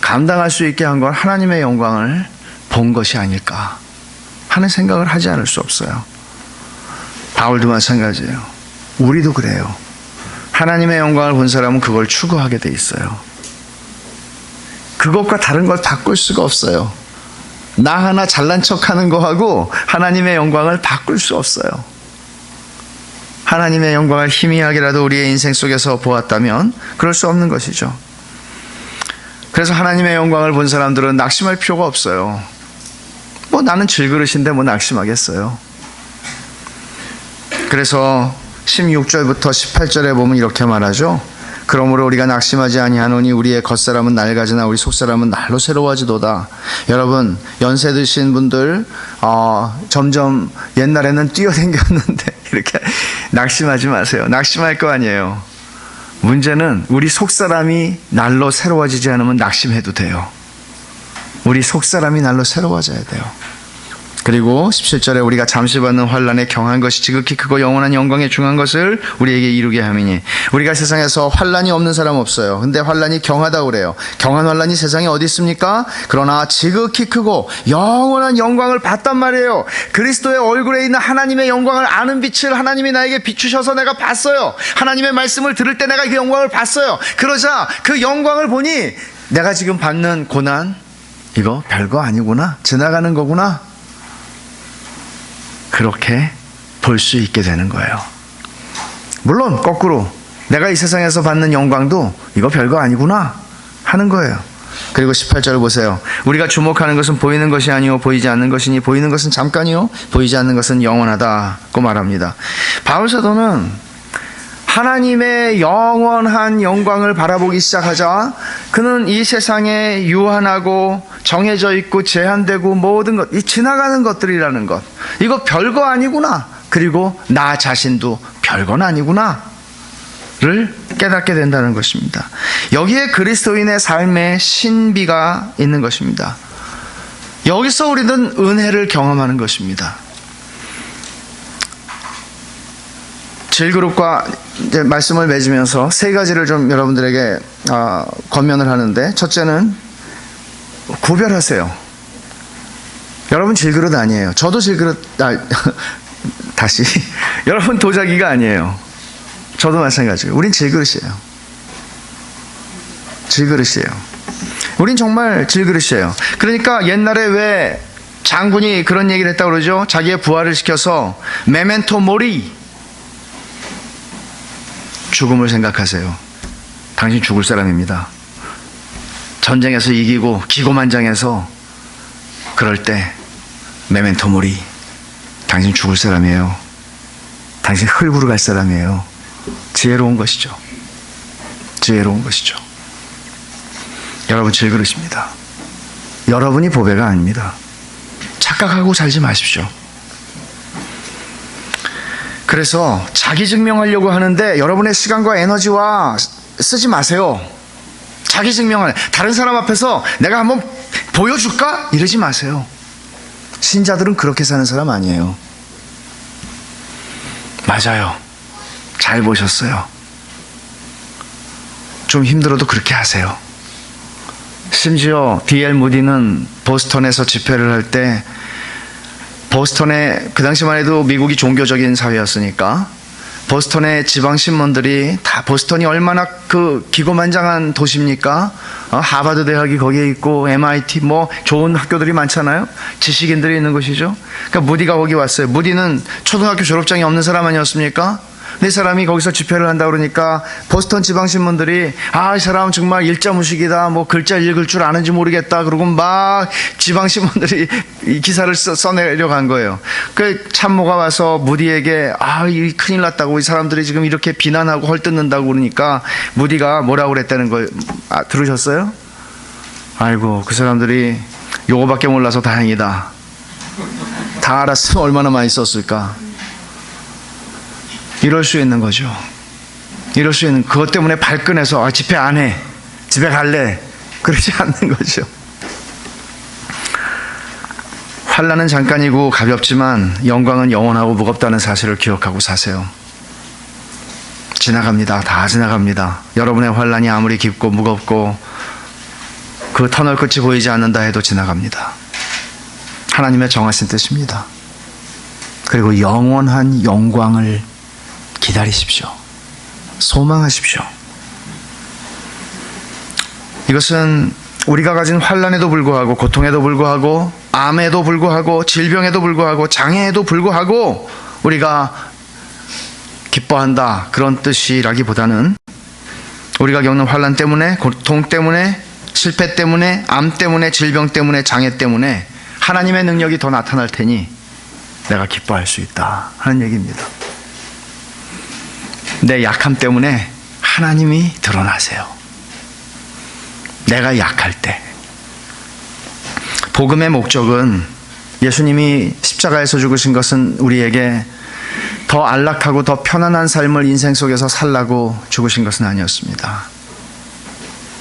감당할 수 있게 한 건 하나님의 영광을 본 것이 아닐까 하는 생각을 하지 않을 수 없어요. 바울도 마찬가지예요. 우리도 그래요. 하나님의 영광을 본 사람은 그걸 추구하게 돼 있어요. 그것과 다른 걸 바꿀 수가 없어요. 나 하나 잘난 척하는 거하고 하나님의 영광을 바꿀 수 없어요. 하나님의 영광을 희미하게라도 우리의 인생 속에서 보았다면 그럴 수 없는 것이죠. 그래서 하나님의 영광을 본 사람들은 낙심할 필요가 없어요. 뭐 나는 질그릇인데 뭐 낙심하겠어요. 그래서 16절부터 18절에 보면 이렇게 말하죠. 그러므로 우리가 낙심하지 아니하노니 우리의 겉사람은 낡아지나 우리 속사람은 날로 새로워지도다. 여러분 연세 드신 분들 점점 옛날에는 뛰어댕겼는데 이렇게 낙심하지 마세요. 낙심할 거 아니에요. 문제는 우리 속사람이 날로 새로워지지 않으면 낙심해도 돼요. 우리 속사람이 날로 새로워져야 돼요. 그리고 17절에 우리가 잠시 받는 환난에 경한 것이 지극히 크고 영원한 영광에 중한 것을 우리에게 이루게 함이니. 우리가 세상에서 환난이 없는 사람 없어요. 근데 환난이 경하다고 그래요. 경한 환난이 세상에 어디 있습니까? 그러나 지극히 크고 영원한 영광을 봤단 말이에요. 그리스도의 얼굴에 있는 하나님의 영광을 아는 빛을 하나님이 나에게 비추셔서 내가 봤어요. 하나님의 말씀을 들을 때 내가 그 영광을 봤어요. 그러자 그 영광을 보니 내가 지금 받는 고난 이거 별거 아니구나, 지나가는 거구나, 그렇게 볼 수 있게 되는 거예요. 물론 거꾸로 내가 이 세상에서 받는 영광도 이거 별거 아니구나 하는 거예요. 그리고 18절 보세요. 우리가 주목하는 것은 보이는 것이 아니요 보이지 않는 것이니 보이는 것은 잠깐이요 보이지 않는 것은 영원하다고 말합니다. 바울 사도는 하나님의 영원한 영광을 바라보기 시작하자 그는 이 세상에 유한하고 정해져 있고 제한되고 모든 것, 이 지나가는 것들이라는 것, 이거 별거 아니구나, 그리고 나 자신도 별건 아니구나 를 깨닫게 된다는 것입니다. 여기에 그리스도인의 삶의 신비가 있는 것입니다. 여기서 우리는 은혜를 경험하는 것입니다. 질그룹과 이제 말씀을 맺으면서 세 가지를 좀 여러분들에게 권면을 하는데, 첫째는 구별하세요. 여러분 질그릇 아니에요. 저도 질그릇 다시 여러분 도자기가 아니에요. 저도 마찬가지예요. 우린 질그릇이에요. 질그릇이에요. 우린 정말 질그릇이에요. 그러니까 옛날에 왜 장군이 그런 얘기를 했다고 그러죠? 자기의 부하를 시켜서 메멘토 모리, 죽음을 생각하세요. 당신 죽을 사람입니다. 전쟁에서 이기고 기고만장해서 그럴 때 메멘토 모리, 당신 죽을 사람이에요. 당신 흙으로 갈 사람이에요. 지혜로운 것이죠. 지혜로운 것이죠. 여러분 질그릇입니다. 여러분이 보배가 아닙니다. 착각하고 살지 마십시오. 그래서 자기 증명하려고 하는데 여러분의 시간과 에너지와 쓰지 마세요. 자기 증명을 다른 사람 앞에서 내가 한번 보여줄까? 이러지 마세요. 신자들은 그렇게 사는 사람 아니에요. 맞아요. 잘 보셨어요. 좀 힘들어도 그렇게 하세요. 심지어 D.L. 무디는 보스턴에서 집회를 할 때, 보스턴에 그 당시만 해도 미국이 종교적인 사회였으니까 보스턴의 지방신문들이 다 보스턴이 얼마나 그 기고만장한 도시입니까? 하버드 대학이 거기에 있고 MIT 뭐 좋은 학교들이 많잖아요. 지식인들이 있는 곳이죠. 그러니까 무디가 거기 왔어요. 무디는 초등학교 졸업장이 없는 사람 아니었습니까? 네 사람이 거기서 집회를 한다 그러니까 보스턴 지방신문들이 이 사람 정말 일자무식이다, 뭐 글자 읽을 줄 아는지 모르겠다, 그러고 막 지방신문들이 이 기사를 써내려고 한 거예요. 그 참모가 와서 무디에게 이 큰일 났다고, 이 사람들이 지금 이렇게 비난하고 헐뜯는다고 그러니까 무디가 뭐라고 그랬다는 걸 들으셨어요? 아이고, 그 사람들이 요거밖에 몰라서 다행이다. 다 알았으면 얼마나 많이 썼을까. 이럴 수 있는 거죠. 이럴 수 있는, 그것 때문에 발끈해서 집회 안 해, 집에 갈래, 그러지 않는 거죠. 환난은 잠깐이고 가볍지만 영광은 영원하고 무겁다는 사실을 기억하고 사세요. 지나갑니다. 다 지나갑니다. 여러분의 환난이 아무리 깊고 무겁고 그 터널 끝이 보이지 않는다 해도 지나갑니다. 하나님의 정하신 뜻입니다. 그리고 영원한 영광을 기다리십시오. 소망하십시오. 이것은 우리가 가진 환난에도 불구하고, 고통에도 불구하고, 암에도 불구하고, 질병에도 불구하고, 장애에도 불구하고 우리가 기뻐한다, 그런 뜻이라기보다는 우리가 겪는 환난 때문에, 고통 때문에, 실패 때문에, 암 때문에, 질병 때문에, 장애 때문에 하나님의 능력이 더 나타날 테니 내가 기뻐할 수 있다 하는 얘기입니다. 내 약함 때문에 하나님이 드러나세요. 내가 약할 때. 복음의 목적은, 예수님이 십자가에서 죽으신 것은 우리에게 더 안락하고 더 편안한 삶을 인생 속에서 살라고 죽으신 것은 아니었습니다.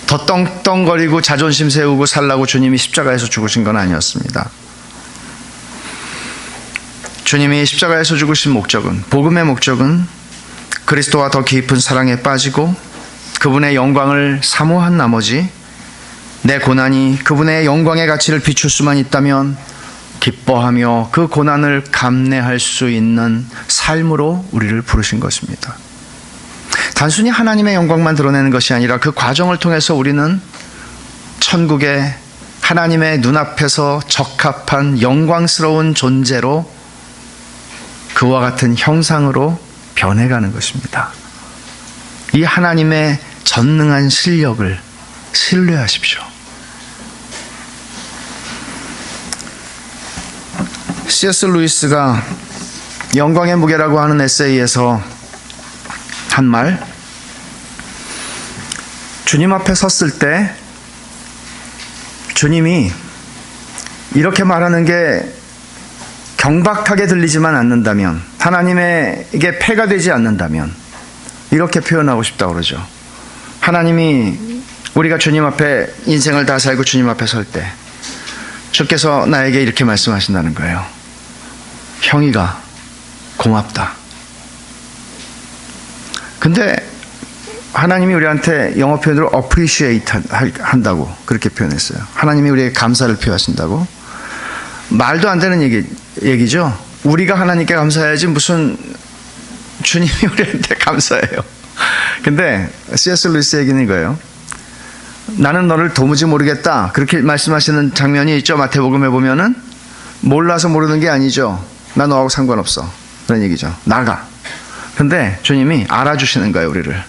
더 떵떵거리고 자존심 세우고 살라고 주님이 십자가에서 죽으신 건 아니었습니다. 주님이 십자가에서 죽으신 목적은, 복음의 목적은 그리스도와 더 깊은 사랑에 빠지고 그분의 영광을 사모한 나머지 내 고난이 그분의 영광의 가치를 비출 수만 있다면 기뻐하며 그 고난을 감내할 수 있는 삶으로 우리를 부르신 것입니다. 단순히 하나님의 영광만 드러내는 것이 아니라 그 과정을 통해서 우리는 천국의 하나님의 눈앞에서 적합한 영광스러운 존재로, 그와 같은 형상으로 변해가는 것입니다. 이 하나님의 전능한 실력을 신뢰하십시오. C.S. 루이스가 영광의 무게라고 하는 에세이에서 한 말, 주님 앞에 섰을 때 주님이 이렇게 말하는 게 경박하게 들리지만 않는다면, 하나님에게 폐가 되지 않는다면 이렇게 표현하고 싶다고 그러죠. 하나님이, 우리가 주님 앞에 인생을 다 살고 주님 앞에 설 때 주께서 나에게 이렇게 말씀하신다는 거예요. 형이가 고맙다. 근데 하나님이 우리한테 영어 표현으로 appreciate 한다고 그렇게 표현했어요. 하나님이 우리에게 감사를 표하신다고. 말도 안 되는 얘기죠. 우리가 하나님께 감사해야지 무슨 주님이 우리한테 감사해요. 근데 C.S. 루이스 얘기는 이거예요. 나는 너를 도무지 모르겠다, 그렇게 말씀하시는 장면이 있죠. 마태복음에 보면은 몰라서 모르는 게 아니죠. 나 너하고 상관없어, 그런 얘기죠. 나가. 근데 주님이 알아주시는 거예요. 우리를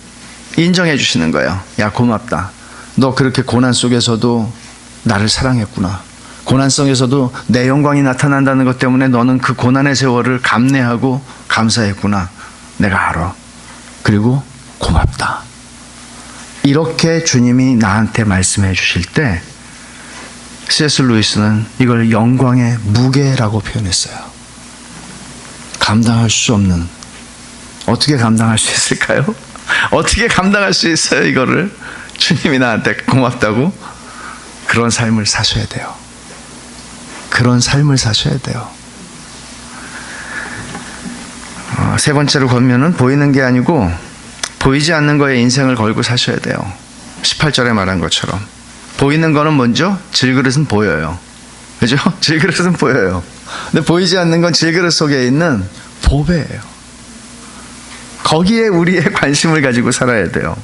인정해 주시는 거예요. 야, 고맙다. 너 그렇게 고난 속에서도 나를 사랑했구나. 고난 속에서도 내 영광이 나타난다는 것 때문에 너는 그 고난의 세월을 감내하고 감사했구나. 내가 알아. 그리고 고맙다. 이렇게 주님이 나한테 말씀해 주실 때 C.S. 루이스는 이걸 영광의 무게라고 표현했어요. 감당할 수 없는, 어떻게 감당할 수 있을까요? 어떻게 감당할 수 있어요, 이거를? 주님이 나한테 고맙다고? 그런 삶을 사셔야 돼요. 그런 삶을 사셔야 돼요. 세 번째로 걸면은 보이는 게 아니고 보이지 않는 거에 인생을 걸고 사셔야 돼요. 18절에 말한 것처럼. 보이는 거는 먼저, 질그릇은 보여요. 그죠? 질그릇은 보여요. 근데 보이지 않는 건 질그릇 속에 있는 보배예요. 거기에 우리의 관심을 가지고 살아야 돼요.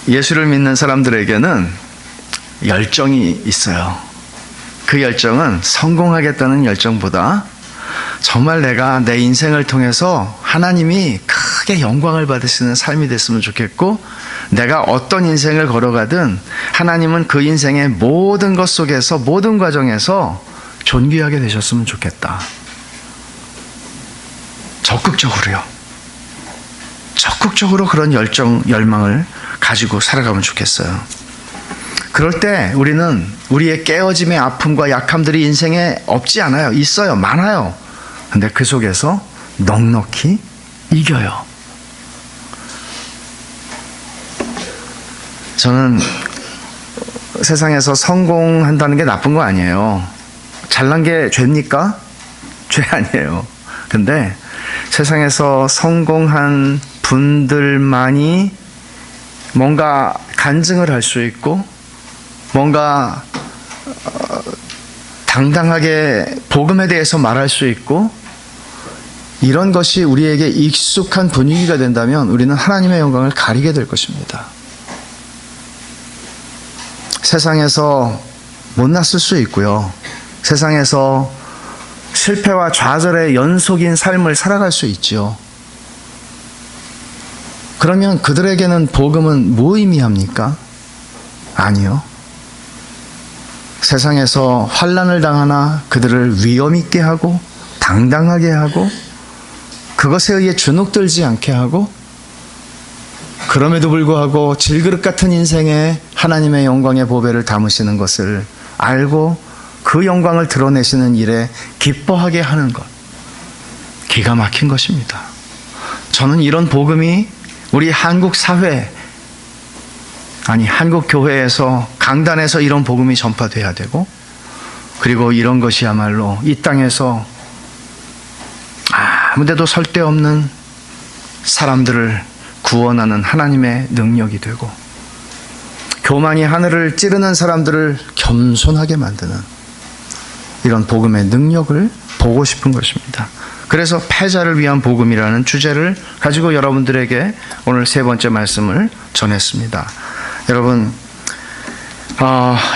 예수를 믿는 사람들에게는 열정이 있어요. 그 열정은 성공하겠다는 열정보다 정말 내가 내 인생을 통해서 하나님이 크게 영광을 받으시는 삶이 됐으면 좋겠고, 내가 어떤 인생을 걸어가든 하나님은 그 인생의 모든 것 속에서, 모든 과정에서 존귀하게 되셨으면 좋겠다. 적극적으로요. 적극적으로 그런 열정, 열망을 가지고 살아가면 좋겠어요. 그럴 때 우리는 우리의 깨어짐의 아픔과 약함들이 인생에 없지 않아요. 있어요. 많아요. 근데 그 속에서 넉넉히 이겨요. 저는 세상에서 성공한다는 게 나쁜 거 아니에요. 잘난 게 죄입니까? 죄 아니에요. 근데 세상에서 성공한 분들만이 뭔가 간증을 할 수 있고, 뭔가 당당하게 복음에 대해서 말할 수 있고, 이런 것이 우리에게 익숙한 분위기가 된다면 우리는 하나님의 영광을 가리게 될 것입니다. 세상에서 못났을 수 있고요. 세상에서 실패와 좌절의 연속인 삶을 살아갈 수 있지요. 그러면 그들에게는 복음은 뭐 의미합니까? 아니요. 세상에서 환난을 당하나 그들을 위험 있게 하고 당당하게 하고 그것에 의해 주눅들지 않게 하고, 그럼에도 불구하고 질그릇 같은 인생에 하나님의 영광의 보배를 담으시는 것을 알고 그 영광을 드러내시는 일에 기뻐하게 하는 것, 기가 막힌 것입니다. 저는 이런 복음이 우리 한국 사회, 아니 한국 교회에서, 강단에서 이런 복음이 전파돼야 되고, 그리고 이런 것이야말로 이 땅에서 아무데도 설 데 없는 사람들을 구원하는 하나님의 능력이 되고, 교만이 하늘을 찌르는 사람들을 겸손하게 만드는 이런 복음의 능력을 보고 싶은 것입니다. 그래서 패자를 위한 복음이라는 주제를 가지고 여러분들에게 오늘 세 번째 말씀을 전했습니다. 여러분,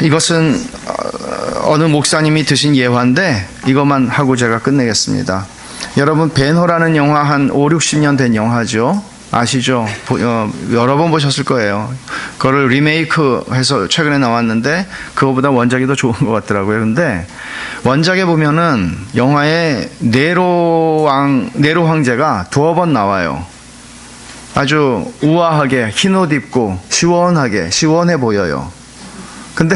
이것은 어느 목사님이 드신 예화인데 이것만 하고 제가 끝내겠습니다. 여러분, 벤허라는 영화 한 5, 60년 된 영화죠. 아시죠? 여러 번 보셨을 거예요. 그거를 리메이크해서 최근에 나왔는데 그거보다 원작이 더 좋은 것 같더라고요. 근데 원작에 보면은 영화에 네로 황제가 두어 번 나와요. 아주 우아하게 흰 옷 입고 시원해 보여요. 근데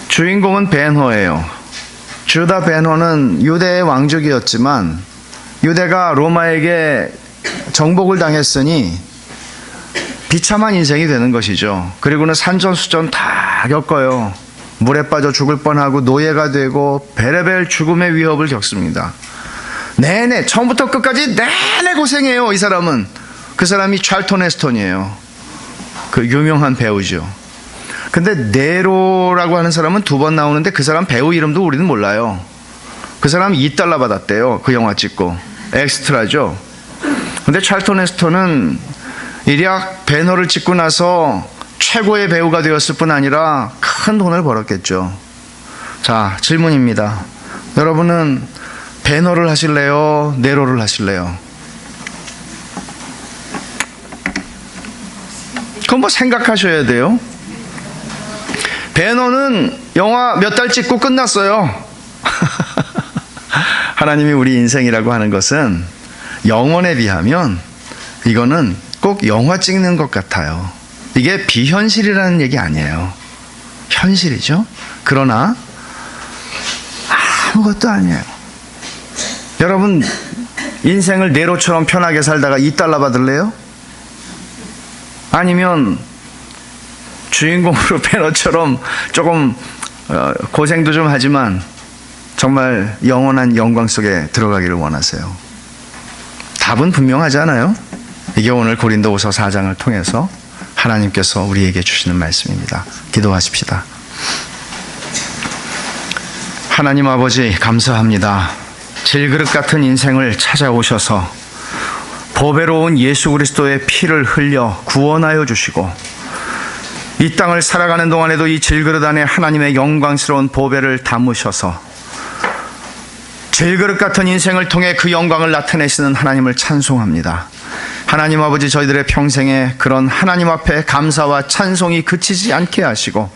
주인공은 벤허예요. 주다 벤허는 유대의 왕족이었지만 유대가 로마에게 정복을 당했으니 비참한 인생이 되는 것이죠. 그리고는 산전수전 다 겪어요. 물에 빠져 죽을 뻔하고 노예가 되고 베레벨 죽음의 위협을 겪습니다. 내내 처음부터 끝까지 내내 고생해요. 이 사람은. 그 사람이 찰턴 헤스턴이에요. 그 유명한 배우죠. 근데 네로라고 하는 사람은 두 번 나오는데 그 사람 배우 이름도 우리는 몰라요. 그 사람 $2 받았대요. 그 영화 찍고. 엑스트라죠. 근데 찰턴 헤스턴은 일약 배너를 찍고 나서 최고의 배우가 되었을 뿐 아니라 큰 돈을 벌었겠죠. 자, 질문입니다. 여러분은 배너를 하실래요? 네로를 하실래요? 그건 뭐 생각하셔야 돼요. 배너는 영화 몇 달 찍고 끝났어요. 하나님이 우리 인생이라고 하는 것은 영원에 비하면 이거는 꼭 영화 찍는 것 같아요. 이게 비현실이라는 얘기 아니에요. 현실이죠. 그러나 아무것도 아니에요. 여러분, 인생을 네로처럼 편하게 살다가 $2 받을래요? 아니면 주인공으로 배너처럼 조금 고생도 좀 하지만 정말 영원한 영광 속에 들어가기를 원하세요? 답은 분명하잖아요. 이게 오늘 고린도후서 4장을 통해서 하나님께서 우리에게 주시는 말씀입니다. 기도하십시다. 하나님 아버지, 감사합니다. 질그릇 같은 인생을 찾아오셔서 보배로운 예수 그리스도의 피를 흘려 구원하여 주시고 이 땅을 살아가는 동안에도 이 질그릇 안에 하나님의 영광스러운 보배를 담으셔서 질그릇 같은 인생을 통해 그 영광을 나타내시는 하나님을 찬송합니다. 하나님 아버지, 저희들의 평생에 그런 하나님 앞에 감사와 찬송이 그치지 않게 하시고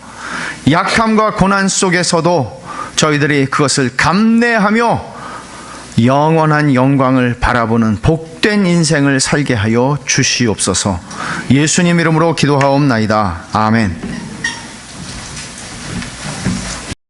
약함과 고난 속에서도 저희들이 그것을 감내하며 영원한 영광을 바라보는 복된 인생을 살게 하여 주시옵소서. 예수님 이름으로 기도하옵나이다. 아멘.